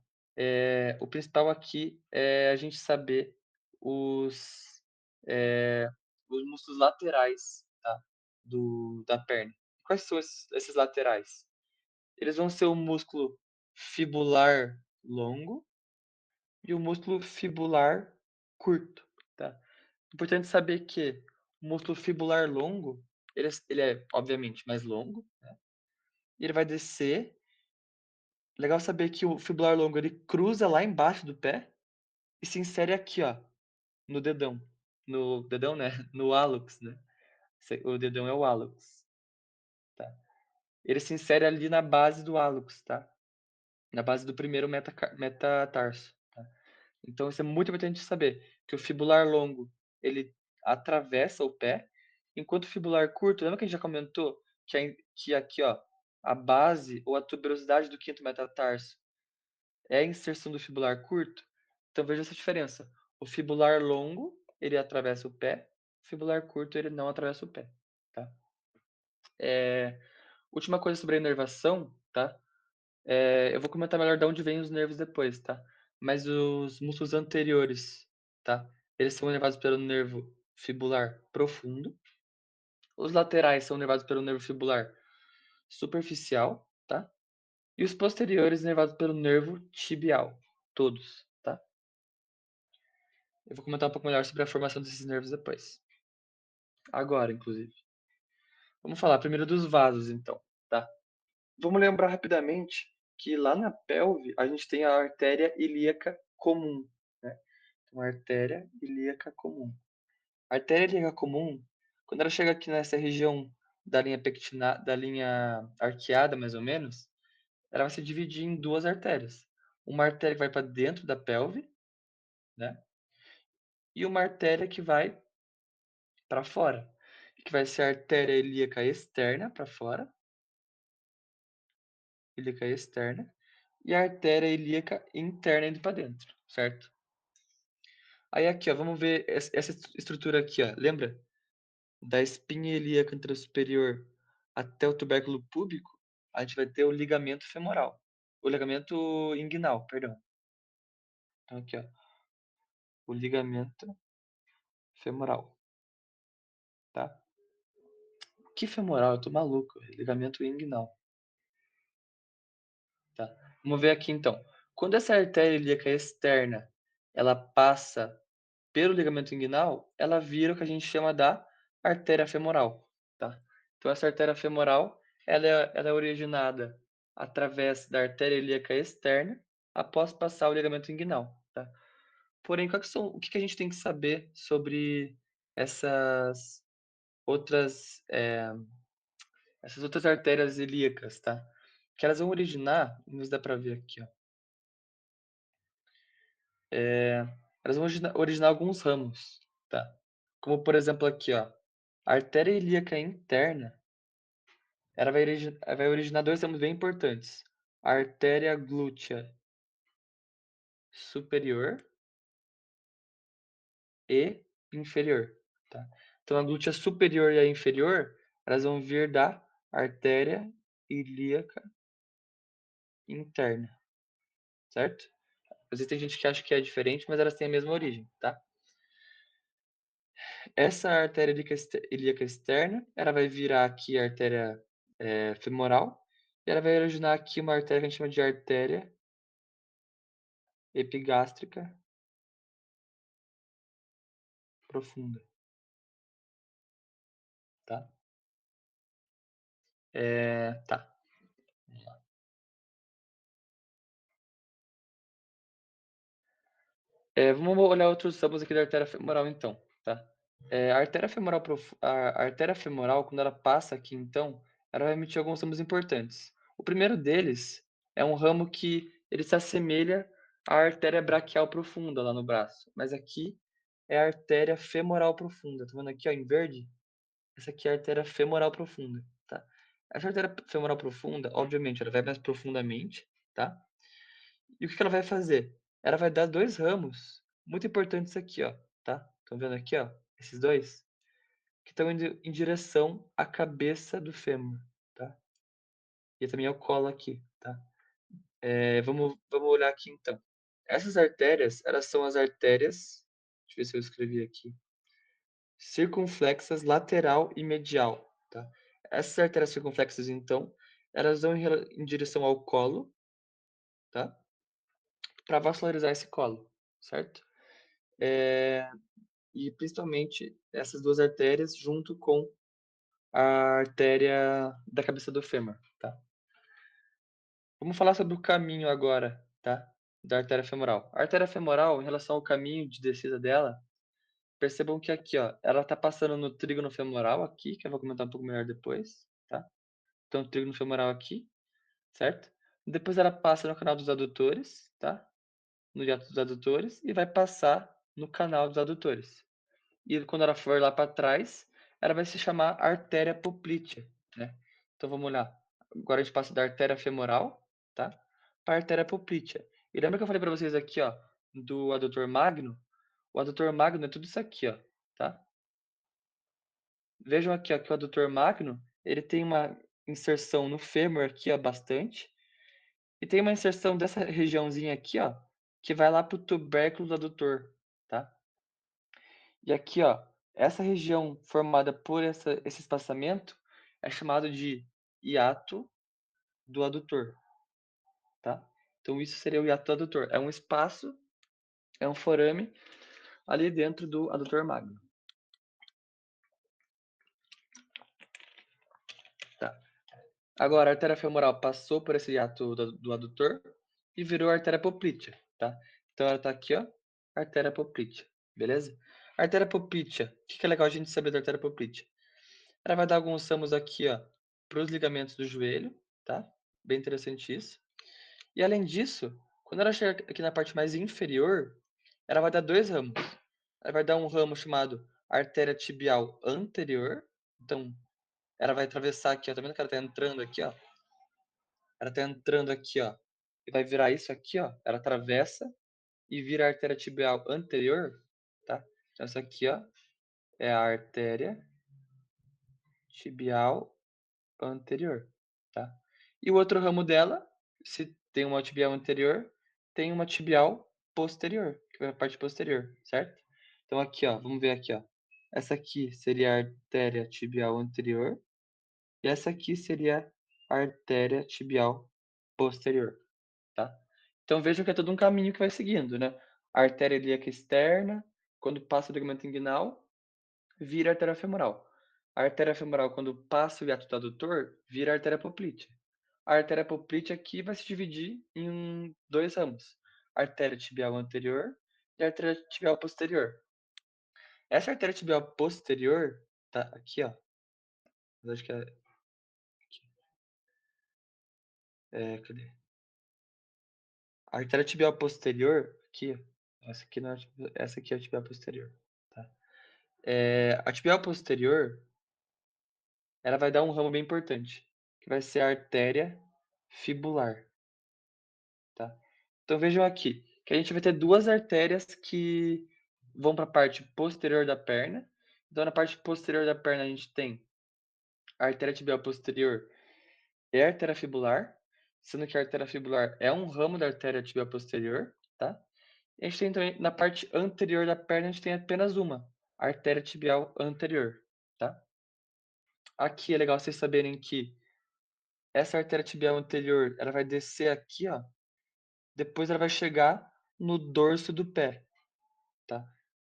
O principal aqui é a gente saber os, eh, os músculos laterais, tá, da perna. Quais são esses laterais? Eles vão ser o músculo fibular longo e o músculo fibular curto, tá. Importante saber que o músculo fibular longo, ele é obviamente mais longo, né, e ele vai descer. Legal saber que o fibular longo ele cruza lá embaixo do pé e se insere aqui, ó, no dedão. No dedão, né, no hálux, né. O dedão é o hálux, tá. Ele se insere ali na base do hálux, tá, na base do primeiro metatarso, tá. Então isso é muito importante saber, que o fibular longo, ele atravessa o pé, enquanto o fibular curto, lembra que a gente já comentou que aqui, ó, a base ou a tuberosidade do quinto metatarso é a inserção do fibular curto? Então veja essa diferença. O fibular longo, ele atravessa o pé, o fibular curto, ele não atravessa o pé, tá. Última coisa sobre a inervação, tá, eu vou comentar melhor de onde vêm os nervos depois, tá. Mas os músculos anteriores, tá, eles são inervados pelo nervo fibular profundo, os laterais são inervados pelo nervo fibular superficial, tá, e os posteriores inervados pelo nervo tibial, todos, tá. Eu vou comentar um pouco melhor sobre a formação desses nervos depois. Agora, inclusive. Vamos falar primeiro dos vasos, então, tá? Vamos lembrar rapidamente que lá na pelve a gente tem a artéria ilíaca comum, né? Então, a artéria ilíaca comum. A artéria ilíaca comum, quando ela chega aqui nessa região da linha arqueada, mais ou menos, ela vai se dividir em duas artérias. Uma artéria que vai para dentro da pelve, né? E uma artéria que vai para fora, que vai ser a artéria ilíaca externa para fora, ilíaca externa, e a artéria ilíaca interna indo para dentro, certo? Aí aqui, ó, vamos ver essa estrutura aqui, ó. Lembra da espinha ilíaca anterosuperior até o tubérculo púbico? A gente vai ter o ligamento femoral, o ligamento inguinal, perdão. Então aqui, ó, o ligamento femoral, tá? Que femoral? Eu tô maluco. Ligamento inguinal. Tá. Vamos ver aqui então. Quando essa artéria ilíaca externa, ela passa pelo ligamento inguinal, ela vira o que a gente chama da artéria femoral, tá. Então essa artéria femoral, ela é originada através da artéria ilíaca externa, após passar o ligamento inguinal, tá. Porém, o que que a gente tem que saber sobre essas outras, essas outras artérias ilíacas, tá. Que elas vão originar, vamos ver se dá pra ver aqui, ó. Elas vão originar alguns ramos, tá? Como por exemplo aqui, ó, a artéria ilíaca interna, ela vai originar 2 ramos bem importantes, a artéria glútea superior e inferior, tá? Então a glútea superior e a inferior, Elas vão vir da artéria ilíaca interna, certo? Às vezes tem gente que acha que é diferente, mas elas têm a mesma origem, tá? Essa artéria ilíaca externa, ela vai virar aqui a artéria femoral, e ela vai originar aqui uma artéria que a gente chama de artéria epigástrica profunda, tá? Tá. Vamos lá. Vamos olhar outros ramos aqui da artéria femoral, então, tá? A artéria femoral, quando ela passa aqui, então, ela vai emitir alguns ramos importantes. O primeiro deles é um ramo que ele se assemelha à artéria braquial profunda lá no braço, mas aqui é a artéria femoral profunda. Tá vendo aqui, ó, em verde? Essa aqui é a artéria femoral profunda, tá? Essa artéria femoral profunda, obviamente, ela vai mais profundamente, tá? E o que ela vai fazer? Ela vai dar 2 ramos muito importantes aqui, ó, tá? Estão vendo aqui, ó, esses 2? Que estão indo em direção à cabeça do fêmur, tá? E também ao colo aqui, tá? Vamos olhar aqui então. Essas artérias, elas são as artérias, deixa eu ver se eu escrevi aqui, circunflexas lateral e medial, tá? Essas artérias circunflexas, então, elas vão em direção ao colo, tá? Para vascularizar esse colo, certo? E principalmente essas 2 artérias junto com a artéria da cabeça do fêmur, tá? Vamos falar sobre o caminho agora, tá? Da artéria femoral. A artéria femoral, em relação ao caminho de descida dela, percebam que aqui, ó, ela tá passando no trígono femoral aqui, que eu vou comentar um pouco melhor depois, tá? Então, o trígono femoral aqui, certo? Depois ela passa no canal dos adutores, tá? No hiato dos adutores e vai passar no canal dos adutores. E quando ela for lá para trás, ela vai se chamar artéria poplítea, né? Então vamos lá. Agora a gente passa da artéria femoral, tá? Para a artéria poplítea. E lembra que eu falei para vocês aqui, ó, do adutor magno? O adutor magno é tudo isso aqui, ó, tá? Vejam aqui, ó, que o adutor magno, ele tem uma inserção no fêmur aqui, ó, bastante. E tem uma inserção dessa regiãozinha aqui, ó, que vai lá pro tubérculo do adutor, tá? E aqui, ó, essa região formada por esse espaçamento é chamado de hiato do adutor, tá? Então isso seria o hiato do adutor. É um espaço, é um forame ali dentro do adutor magno. Tá. Agora, a artéria femoral passou por esse hiato do adutor e virou a artéria poplítea, tá? Então ela tá aqui, ó, artéria poplítea, beleza? Artéria poplítea, o que é legal a gente saber da artéria poplítea? Ela vai dar alguns ramos aqui, ó, para os ligamentos do joelho, tá? Bem interessante isso. E além disso, quando ela chegar aqui na parte mais inferior, ela vai dar 2 ramos. Ela vai dar um ramo chamado artéria tibial anterior. Então, ela vai atravessar aqui, ó. Tá vendo que ela tá entrando aqui, ó? Ela tá entrando aqui, ó. E vai virar isso aqui, ó. Ela atravessa e vira a artéria tibial anterior, tá? Então, essa aqui, ó, é a artéria tibial anterior, tá? E o outro ramo dela, se tem uma tibial anterior, tem uma tibial posterior, que é a parte posterior, certo? Então aqui, ó, vamos ver aqui, ó. Essa aqui seria a artéria tibial anterior e essa aqui seria a artéria tibial posterior, tá? Então vejam que é todo um caminho que vai seguindo, né? A artéria ilíaca externa, quando passa o ligamento inguinal, vira artéria femoral. A artéria femoral, quando passa o hiato do adutor, vira artéria poplítea. A artéria poplítea aqui vai se dividir em 2 ramos: artéria tibial anterior e artéria tibial posterior. Essa artéria tibial posterior tá aqui, ó. Mas acho que é aqui. Cadê? A artéria tibial posterior aqui, essa aqui não é, essa aqui é a tibial posterior, tá? A tibial posterior, ela vai dar um ramo bem importante, que vai ser a artéria fibular, tá? Então vejam aqui, que a gente vai ter 2 artérias que vão para a parte posterior da perna. Então na parte posterior da perna a gente tem A artéria tibial posterior é a artéria fibular, sendo que a artéria fibular é um ramo da artéria tibial posterior, tá? E a gente tem também, na parte anterior da perna, a gente tem apenas uma, a artéria tibial anterior, tá? Aqui é legal vocês saberem que essa artéria tibial anterior, ela vai descer aqui, ó, depois ela vai chegar no dorso do pé, tá?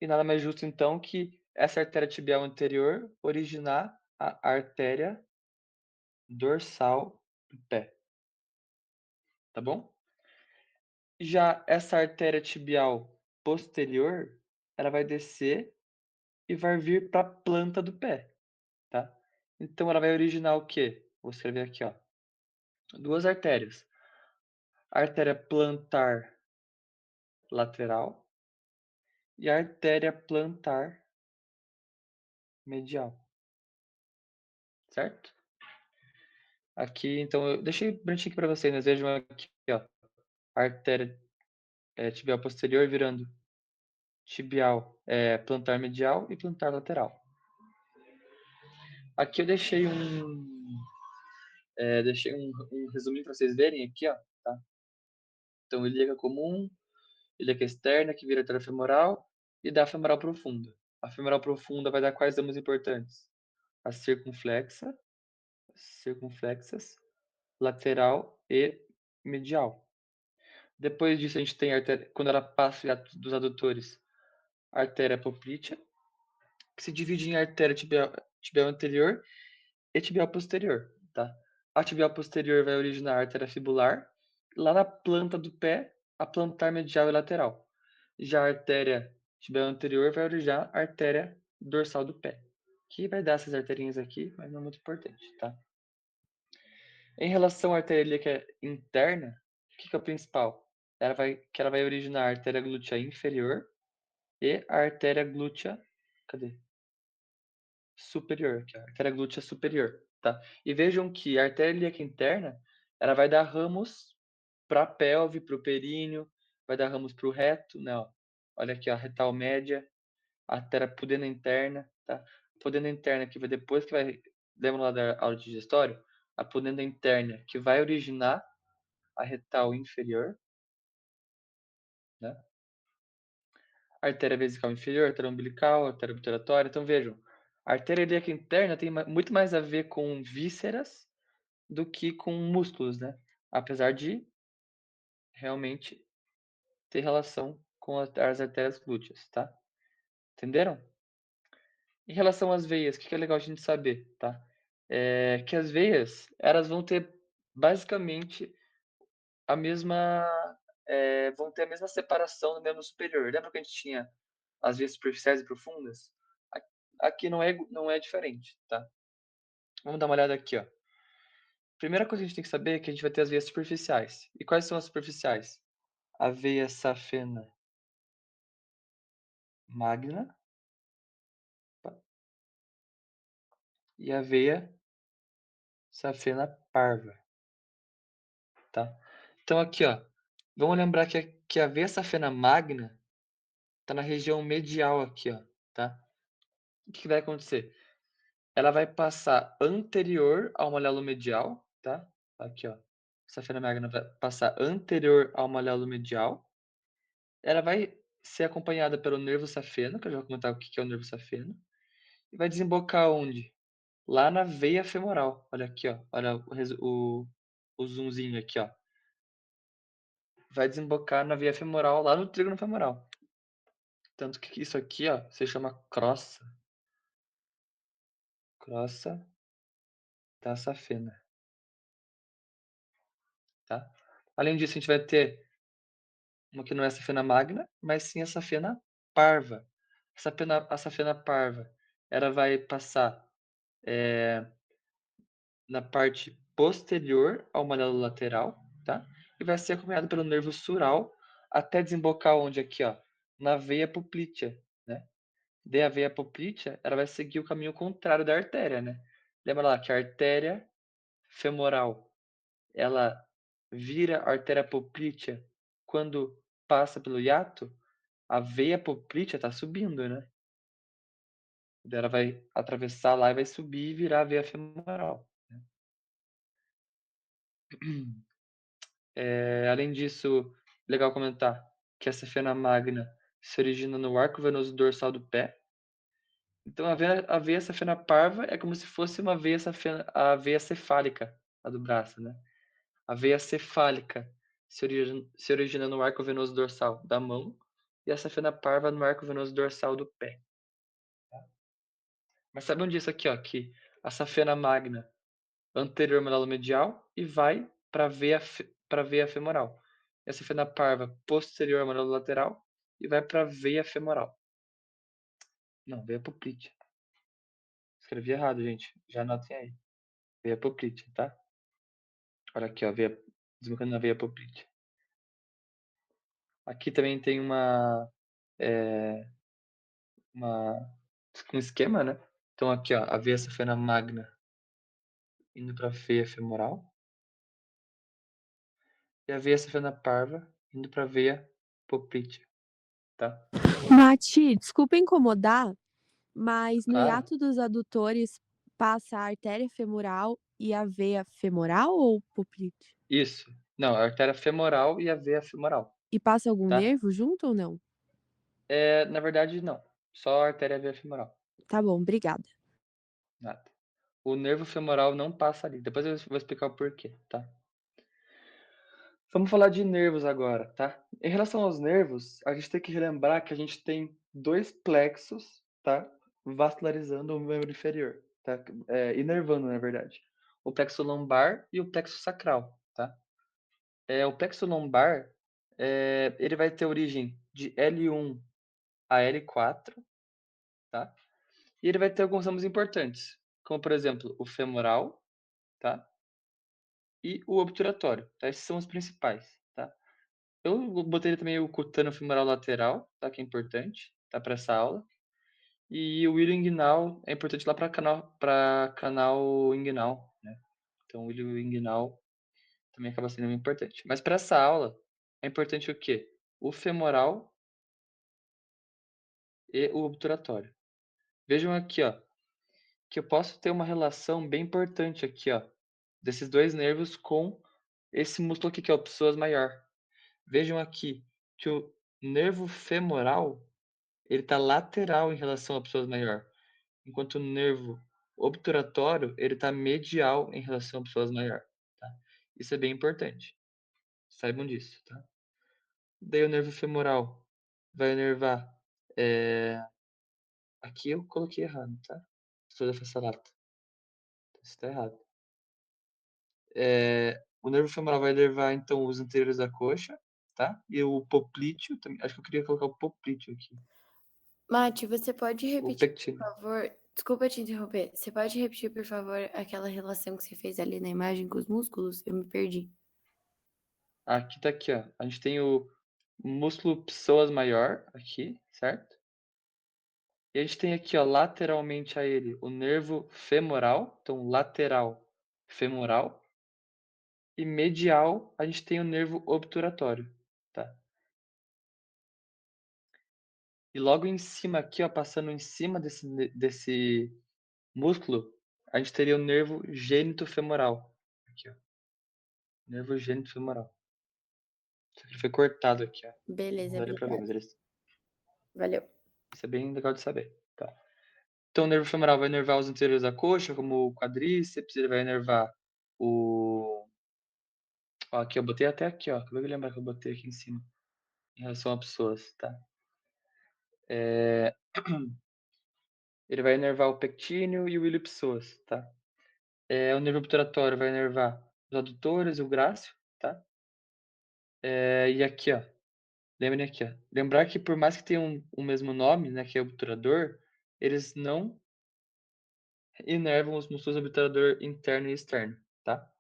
E nada mais justo, então, que essa artéria tibial anterior originar a artéria dorsal do pé, tá bom? Já essa artéria tibial posterior, ela vai descer e vai vir para a planta do pé, tá? Então ela vai originar o quê? Vou escrever aqui, ó, duas artérias. A artéria plantar lateral e a artéria plantar medial, certo? Aqui, então, eu deixei branquinho aqui para vocês, né? Vejam aqui, ó, a artéria tibial posterior virando tibial, plantar medial e plantar lateral. Aqui eu deixei um resuminho para vocês verem aqui, ó, tá? Então, ilíaca comum, ilíaca externa, que vira artéria femoral, e dá femoral profunda. A femoral profunda vai dar quais ramos importantes? A circunflexas, lateral e medial. Depois disso, a gente tem a artéria, quando ela passa dos adutores, a artéria poplítea, que se divide em artéria tibial anterior e tibial posterior, tá? A tibial posterior vai originar a artéria fibular, lá na planta do pé, a plantar medial e lateral. Já a artéria tibial anterior vai originar a artéria dorsal do pé, que vai dar essas arterinhas aqui, mas não é muito importante, tá? Em relação à artéria ilíaca interna, o que é o principal? Ela vai originar a artéria glútea inferior e a artéria glútea, cadê? Superior, que é a artéria glútea superior, tá? E vejam que a artéria ilíaca interna, ela vai dar ramos para a pelve, para o períneo, vai dar ramos para o reto, não. Olha aqui, a retal média, a artéria pudenda interna, tá? A pudenda interna que vai depois que vai, lembra lá da aula de digestório? A pudenda interna que vai originar a retal inferior, né? Artéria vesical inferior, artéria umbilical, artéria obturatória. Então vejam, a artéria ilíaca interna tem muito mais a ver com vísceras do que com músculos, né? Apesar de realmente ter relação com as artérias glúteas, tá? Entenderam? Em relação às veias, o que é legal a gente saber, tá? É que as veias, elas vão ter basicamente a mesma, vão ter a mesma separação no membro superior. Lembra que a gente tinha as veias superficiais e profundas? Aqui não é diferente, tá? Vamos dar uma olhada aqui, ó. Primeira coisa que a gente tem que saber é que a gente vai ter as veias superficiais. E quais são as superficiais? A veia safena magna e a veia safena parva, tá? Então aqui, ó, vamos lembrar que a veia safena magna está na região medial aqui, ó, tá? O que vai acontecer? Ela vai passar anterior ao malelo medial, tá? Aqui, ó. Safena magna vai passar anterior ao malelo medial. Ela vai ser acompanhada pelo nervo safeno, que eu já vou comentar o que é o nervo safeno, e vai desembocar onde? Lá na veia femoral. Olha aqui, ó. Olha o zoomzinho aqui, ó. Vai desembocar na veia femoral, lá no trígono femoral. Tanto que isso aqui, ó, se chama crossa da safena, tá? Além disso, a gente vai ter uma que não é a safena magna, mas sim a safena parva. A safena parva, ela vai passar na parte posterior ao malelo lateral, tá? E vai ser acompanhado pelo nervo sural até desembocar onde aqui, ó, na veia poplítea, né? Daí a veia poplítea, ela vai seguir o caminho contrário da artéria, né? Lembra lá que a artéria femoral, ela vira artéria poplítea quando passa pelo hiato? A veia poplítea está subindo, né? Daí ela vai atravessar lá e vai subir e virar a veia femoral, né. Além disso, legal comentar que essa fena magna se origina no arco venoso dorsal do pé. Então a veia safena parva é como se fosse uma veia safena a veia cefálica, a do braço, né. A veia cefálica se origina no arco venoso dorsal da mão e a safena parva no arco venoso dorsal do pé. Mas saibam disso aqui, ó, que a safena magna anterior malalo-medial e vai para a veia femoral. E a safena parva posterior malalo-lateral e vai para a veia femoral. Não, veia poplítea. Escrevi errado, gente. Já anotem aí. Veia poplítea, tá? Olha aqui, ó, veia desembocando na veia poplítea. Aqui também tem eh, um esquema, né. Então aqui, ó, a veia safena magna indo para a veia femoral e a veia safena parva indo para a veia poplítea, tá? Mati, desculpa incomodar, mas no Claro. hiato dos adutores passa a artéria femoral e a veia femoral ou poplite? Isso. Não, a artéria femoral e a veia femoral, E passa algum tá? nervo junto ou não? Na verdade não, só a artéria e a veia femoral, Tá bom, obrigada. nada. O nervo femoral não passa ali, depois eu vou explicar o porquê, tá? Vamos falar de nervos agora, tá? Em relação aos nervos, a gente tem que relembrar que a gente tem 2 plexos, tá, vascularizando o membro inferior, tá, inervando, na verdade. O plexo lombar e o plexo sacral, tá? O plexo lombar, ele vai ter origem de L1 a L4, tá? E ele vai ter alguns ramos importantes, como por exemplo, o femoral, tá? E o obturatório, tá? Esses são os principais, tá? Eu botei também o cutâneo femoral lateral, tá? Que é importante, tá? Para essa aula. E o ilho inguinal é importante lá para canal inguinal, né? Então o ilho inguinal também acaba sendo muito importante. Mas para essa aula é importante o quê? O femoral e o obturatório. Vejam aqui, ó, que eu posso ter uma relação bem importante aqui, ó, desses 2 nervos com esse músculo aqui que é o psoas maior. Vejam aqui que o nervo femoral, ele está lateral em relação ao psoas maior, enquanto o nervo obturatório, ele está medial em relação ao psoas maior, tá. Isso é bem importante, saibam disso, tá. Daí o nervo femoral vai inervar, eh, aqui eu coloquei errado, tá. Psoas da face lata, isso tá errado. O nervo femoral vai inervar, então, os anteriores da coxa, tá, e o poplíteo também acho que eu queria colocar o poplíteo aqui, Mati, você pode o repetir, por pectíneo. favor? Desculpa te interromper. Você pode repetir, por favor, aquela relação que você fez ali na imagem com os músculos? Eu me perdi. Aqui tá aqui, ó, a gente tem o músculo psoas maior aqui, certo? E a gente tem aqui, ó, lateralmente a ele, o nervo femoral, então lateral femoral, e medial a gente tem o nervo obturatório, tá? E logo em cima aqui, ó, passando em cima desse músculo, a gente teria o nervo gênito femoral. Aqui, ó, nervo gênito femoral. Isso aqui foi cortado aqui, ó. Não Beleza, daria pra ver, obrigada. mas Valeu. isso é bem legal de saber, tá? Então o nervo femoral vai inervar os anteriores da coxa, como o quadríceps, ele vai inervar o ó, aqui eu botei até aqui, ó, acabei de lembrar que eu botei aqui em cima, em relação a pessoas, tá. Eh, ele vai inervar o pectíneo e o ilio-psoas, tá. O nervo obturatório vai inervar os adutores e o grácil, tá. E aqui, ó, lembrem aqui, ó, lembrar que por mais que tenham o mesmo nome, né, que é obturador, eles não inervam os músculos obturador interno e externo, tá.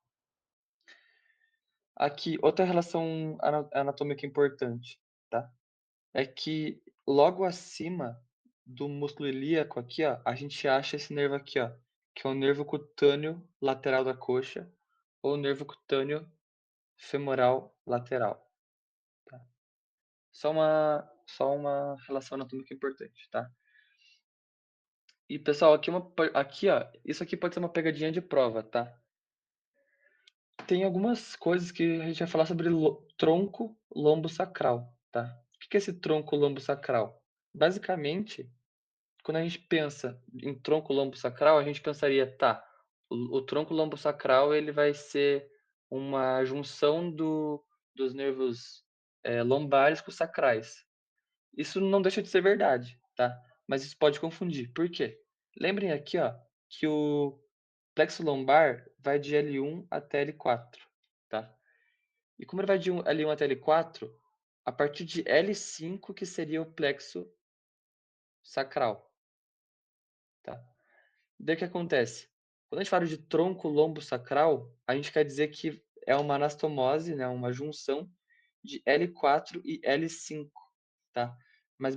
Aqui, outra relação anatômica importante, tá, é que logo acima do músculo ilíaco aqui, ó, a gente acha esse nervo aqui, ó, que é o nervo cutâneo lateral da coxa ou nervo cutâneo femoral lateral, tá. Só uma relação anatômica importante, tá. E pessoal, aqui, ó, isso aqui pode ser uma pegadinha de prova, tá? Tem algumas coisas que a gente vai falar sobre tronco lombo sacral, tá? O que que é esse tronco lombo sacral? Basicamente, quando a gente pensa em tronco lombo sacral, a gente pensaria, tá, o tronco lombo sacral ele vai ser uma junção dos nervos lombares com sacrais. Isso não deixa de ser verdade, tá? Mas isso pode confundir. Por quê? Lembrem aqui, ó, que o plexo lombar vai de L1 até L4, tá? E como ele vai de L1 até L4, a partir de L5 que seria o plexo sacral, tá? Daí o que acontece? Quando a gente fala de tronco lombo sacral, a gente quer dizer que é uma anastomose, né, uma junção de L4 e L5, tá? Mas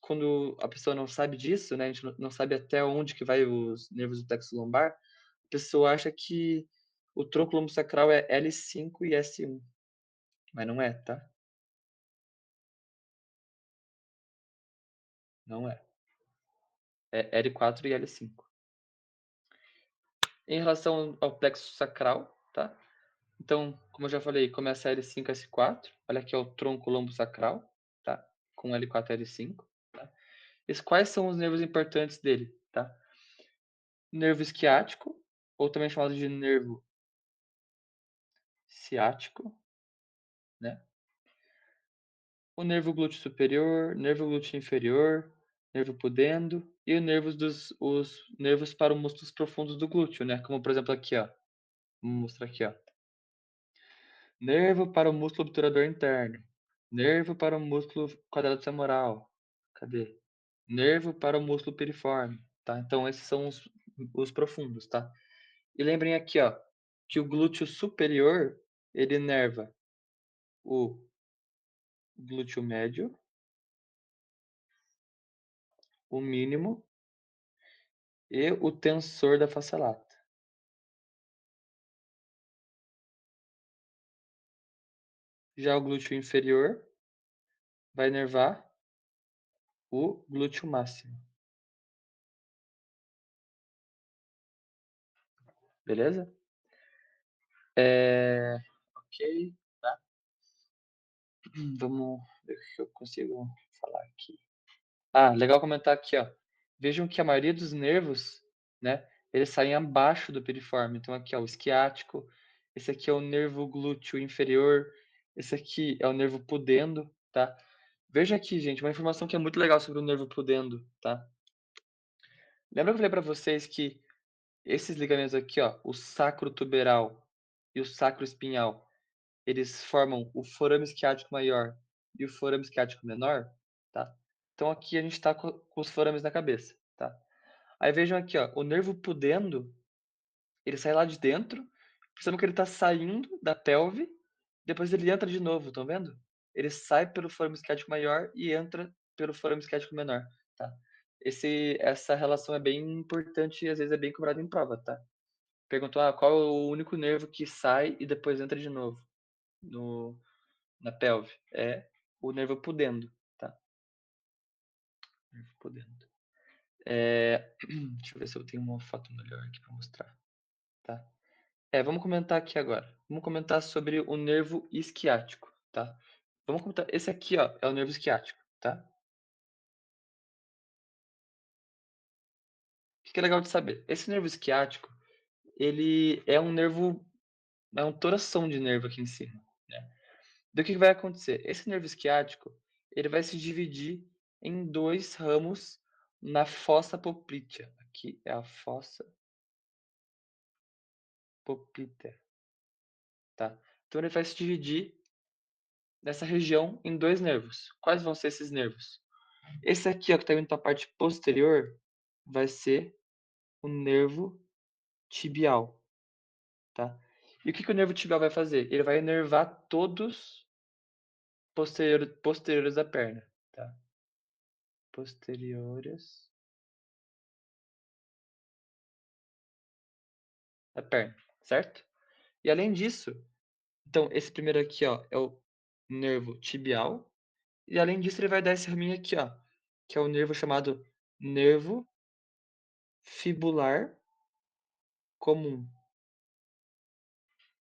quando a pessoa não sabe disso, né, a gente não sabe até onde que vai os nervos do plexo lombar, a pessoa acha que o tronco lombo sacral é L5 e S1, mas não é, tá? Não é. É L4 e L5. Em relação ao plexo sacral, tá? Então, como eu já falei, começa L5, S4. Olha aqui é o tronco lombo sacral, tá? Com L4 e L5. Tá? Quais são os nervos importantes dele, tá? Nervo esquiático, ou também chamado de nervo ciático, né? O nervo glúteo superior, nervo glúteo inferior, nervo pudendo e os nervos para os músculos profundos do glúteo, né? Como por exemplo aqui, ó. Vou mostrar aqui, ó. Nervo para o músculo obturador interno. Nervo para o músculo quadrado femoral. Cadê? Nervo para o músculo piriforme, tá? Então esses são os profundos, tá? E lembrem aqui, ó, que o glúteo superior, ele inerva o glúteo médio, o mínimo e o tensor da face lata. Já o glúteo inferior vai inervar o glúteo máximo. Beleza? Ok, tá? Vamos ver o que eu consigo falar aqui. Ah, legal comentar aqui, ó. Vejam que a maioria dos nervos, né, eles saem abaixo do piriforme. Então aqui, ó, o esquiático, esse aqui é o nervo glúteo inferior, esse aqui é o nervo pudendo, tá? Veja aqui, gente, uma informação que é muito legal sobre o nervo pudendo, tá? Lembra que eu falei para vocês que esses ligamentos aqui, ó, o sacrotuberal e o sacroespinhal, eles formam o forame isquiático maior e o forame isquiático menor, tá? Então aqui a gente está com os forames na cabeça, tá? Aí vejam aqui, ó, o nervo pudendo, ele sai lá de dentro, percebam que ele está saindo da pelve, depois ele entra de novo, estão vendo? Ele sai pelo forame isquiático maior e entra pelo forame isquiático menor, tá? Essa relação é bem importante e às vezes é bem cobrada em prova, tá? Perguntou, qual é o único nervo que sai e depois entra de novo na pelve? É o nervo pudendo, tá? Nervo pudendo. Deixa eu ver se eu tenho uma foto melhor aqui para mostrar, tá? Vamos comentar aqui agora. Vamos comentar sobre o nervo isquiático, tá? Vamos comentar. Esse aqui, ó, é o nervo isquiático, tá? O que é legal de saber? Esse nervo isquiático, ele é um toração de nervo aqui em cima, né? Do que vai acontecer? Esse nervo esquiático, ele vai se dividir em dois ramos na fossa poplítea. Aqui é a fossa poplítea, tá? Então ele vai se dividir nessa região em dois nervos. Quais vão ser esses nervos? Esse aqui, ó, que está indo para a parte posterior, vai ser o nervo tibial, tá? E o que o nervo tibial vai fazer? Ele vai inervar todos posteriores da perna, tá? Posteriores da perna, certo? E além disso, então esse primeiro aqui, ó, é o nervo tibial. E além disso, ele vai dar esse raminho aqui, ó, que é o nervo chamado nervo fibular comum,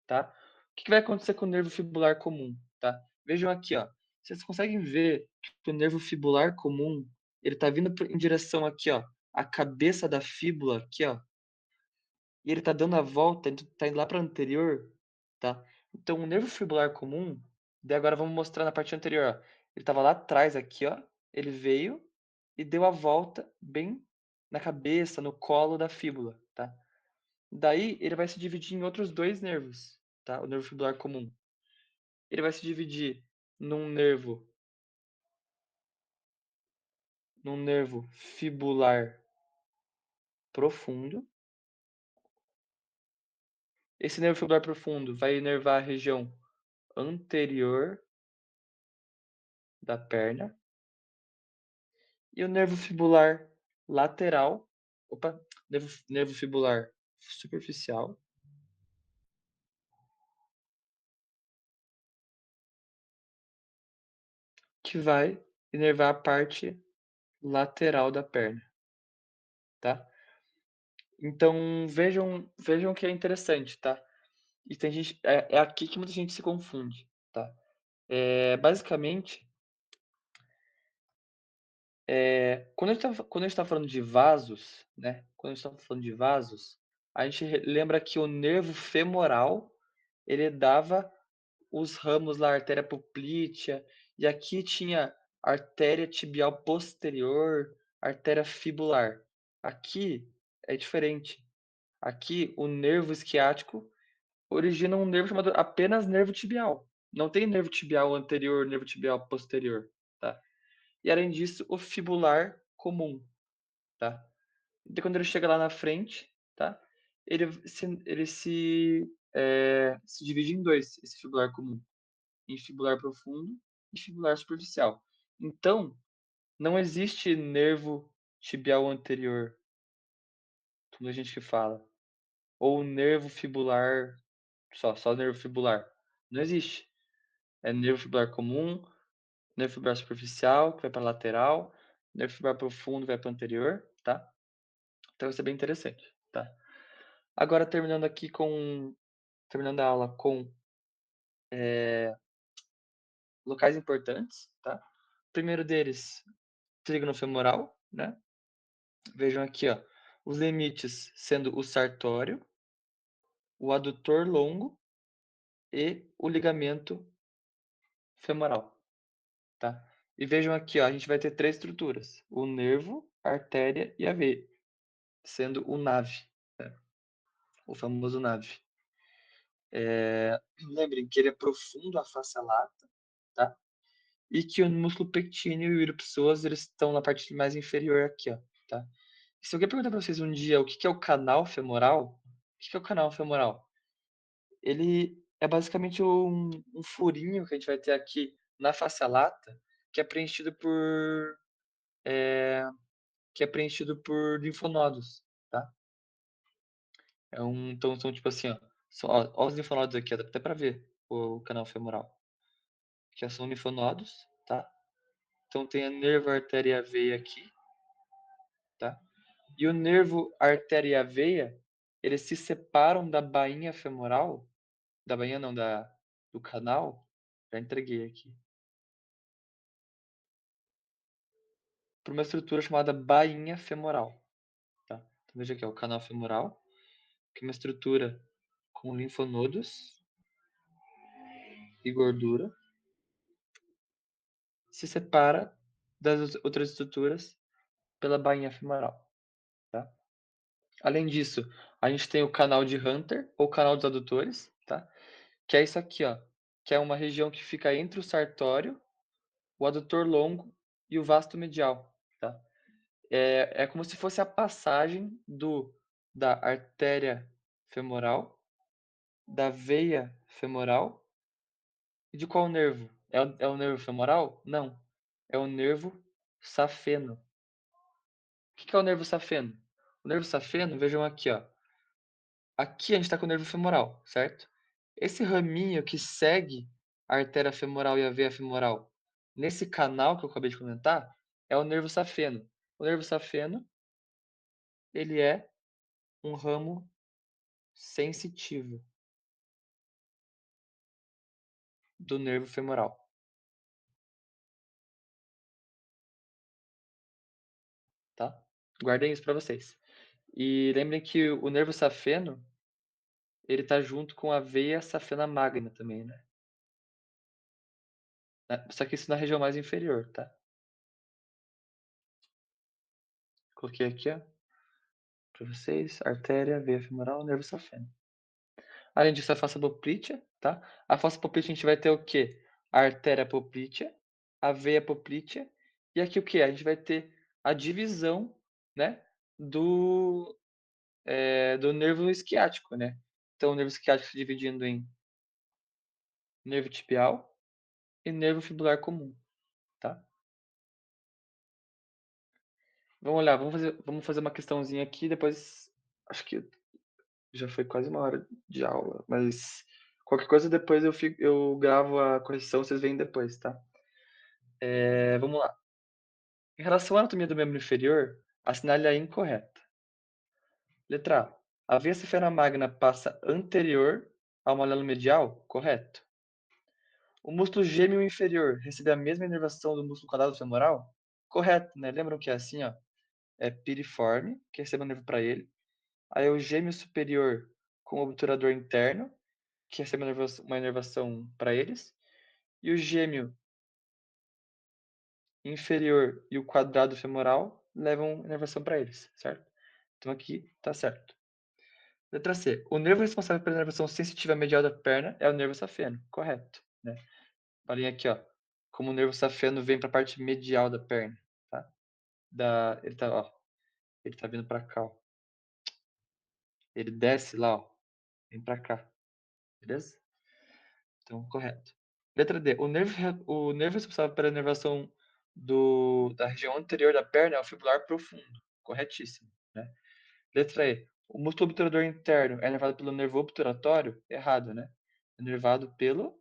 tá? O que vai acontecer com o nervo fibular comum, tá? Vejam aqui, ó. Vocês conseguem ver que o nervo fibular comum, ele tá vindo em direção aqui, ó, a cabeça da fíbula aqui, ó, e ele tá dando a volta, ele tá indo lá para anterior, tá? Então o nervo fibular comum, daí agora vamos mostrar na parte anterior, ó. Ele estava lá atrás aqui, ó, ele veio e deu a volta bem na cabeça, no colo da fíbula, tá? Daí ele vai se dividir em outros dois nervos, tá? O nervo fibular comum. Ele vai se dividir num nervo fibular profundo. Esse nervo fibular profundo vai inervar a região anterior da perna. E o nervo fibular lateral, nervo fibular superficial, que vai inervar a parte lateral da perna, tá? Então vejam que é interessante, tá? E tem gente, é aqui que muita gente se confunde, tá? Basicamente, quando a gente tá falando de vasos, né? Quando a gente tá falando de vasos, a gente lembra que o nervo femoral, ele dava os ramos lá, artéria poplítea, e aqui tinha artéria tibial posterior, artéria fibular. Aqui é diferente. Aqui o nervo esquiático origina um nervo chamado apenas nervo tibial. Não tem nervo tibial anterior, nervo tibial posterior, tá? E além disso, o fibular comum, tá? Então quando ele chega lá na frente, tá? Ele se divide em dois, esse fibular comum, em fibular profundo e fibular superficial. Então, não existe nervo tibial anterior, como a gente fala, ou nervo fibular, só nervo fibular. Não existe. É nervo fibular comum, nervo fibular superficial, que vai para lateral, nervo fibular profundo vai para anterior, tá? Então isso é bem interessante, tá? Agora terminando a aula com locais importantes, tá? O primeiro deles, trígono femoral, né? Vejam aqui, ó, os limites sendo o sartório, o adutor longo e o ligamento femoral, tá? E vejam aqui, ó, a gente vai ter três estruturas: o nervo, a artéria e a veia, sendo o nave, né? O famoso nave. Lembrem que ele é profundo a face lata, tá? E que o músculo pectíneo e o ilipsoas, eles estão na parte mais inferior aqui, ó, tá? E se alguém perguntar para vocês um dia o que é o canal femoral, o que é o canal femoral? Ele é basicamente um furinho que a gente vai ter aqui na face lata, que é preenchido por linfonodos, tá? Então são tipo assim, ó os linfonodos aqui, ó, dá até para ver o canal femoral, que são linfonodos, tá? Então tem a nervo, a artéria e a veia aqui, tá? E o nervo, a artéria e a veia, eles se separam da bainha femoral, da bainha não, do canal, já entreguei aqui, por uma estrutura chamada bainha femoral, tá? Então veja aqui, ó, o canal femoral, que é uma estrutura com linfonodos e gordura, se separa das outras estruturas pela bainha femoral, tá? Além disso, a gente tem o canal de Hunter, ou canal dos adutores, tá? Que é isso aqui, ó, que é uma região que fica entre o sartório, o adutor longo e o vasto medial, tá? É como se fosse a passagem da artéria femoral, da veia femoral e de qual nervo? É o nervo femoral? Não. É o nervo safeno. O que é o nervo safeno? O nervo safeno, vejam aqui, ó. Aqui a gente está com o nervo femoral, certo? Esse raminho que segue a artéria femoral e a veia femoral, nesse canal que eu acabei de comentar, é o nervo safeno. O nervo safeno, ele é um ramo sensitivo do nervo femoral. Tá? Guardem isso para vocês. E lembrem que o nervo safeno, ele tá junto com a veia safena magna também, né? Só que isso na região mais inferior, tá? Coloquei aqui, ó, para vocês, artéria, veia femoral, nervo safeno. Além disso, a fossa poplítea, tá? A fossa poplítea a gente vai ter o quê? A artéria poplítea, a veia poplítea, e aqui o quê? A gente vai ter a divisão, né, do nervo esquiático, né? Então, o nervo esquiático se dividindo em nervo tibial e nervo fibular comum, tá? Vamos olhar, vamos fazer uma questãozinha aqui, depois acho que já foi quase 1 hora de aula, mas qualquer coisa depois eu gravo a correção, vocês veem depois, tá? Vamos lá. Em relação à anatomia do membro inferior, assinale a incorreta. Letra A. A veia safena magna passa anterior ao malelo medial? Correto. O músculo gêmeo inferior recebe a mesma inervação do músculo quadrado femoral? Correto, né? Lembram que é assim, ó? É piriforme, que recebe o nervo para ele. Aí o gêmeo superior com o obturador interno, que recebe uma inervação para eles. E o gêmeo inferior e o quadrado femoral levam inervação para eles, certo? Então aqui tá certo. Letra C. O nervo responsável pela inervação sensitiva medial da perna é o nervo safeno. Correto, né? Olhem aqui, ó. Como o nervo safeno vem para a parte medial da perna, tá? Ele tá vindo para cá, ó. Ele desce lá, ó. Vem para cá. Beleza? Então, correto. Letra D. O nervo responsável pela inervação da região anterior da perna é o fibular profundo. Corretíssimo, né? Letra E. O músculo obturador interno é inervado pelo nervo obturatório? Errado, né? É inervado pelo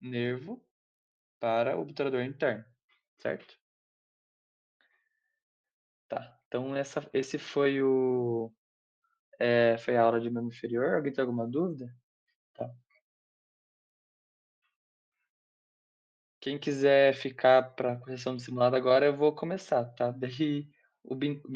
nervo para o obturador interno, certo? Tá. Então, esse foi foi a aula de membro inferior. Alguém tem alguma dúvida? Tá. Quem quiser ficar para a correção do simulado agora, eu vou começar, tá? Daí o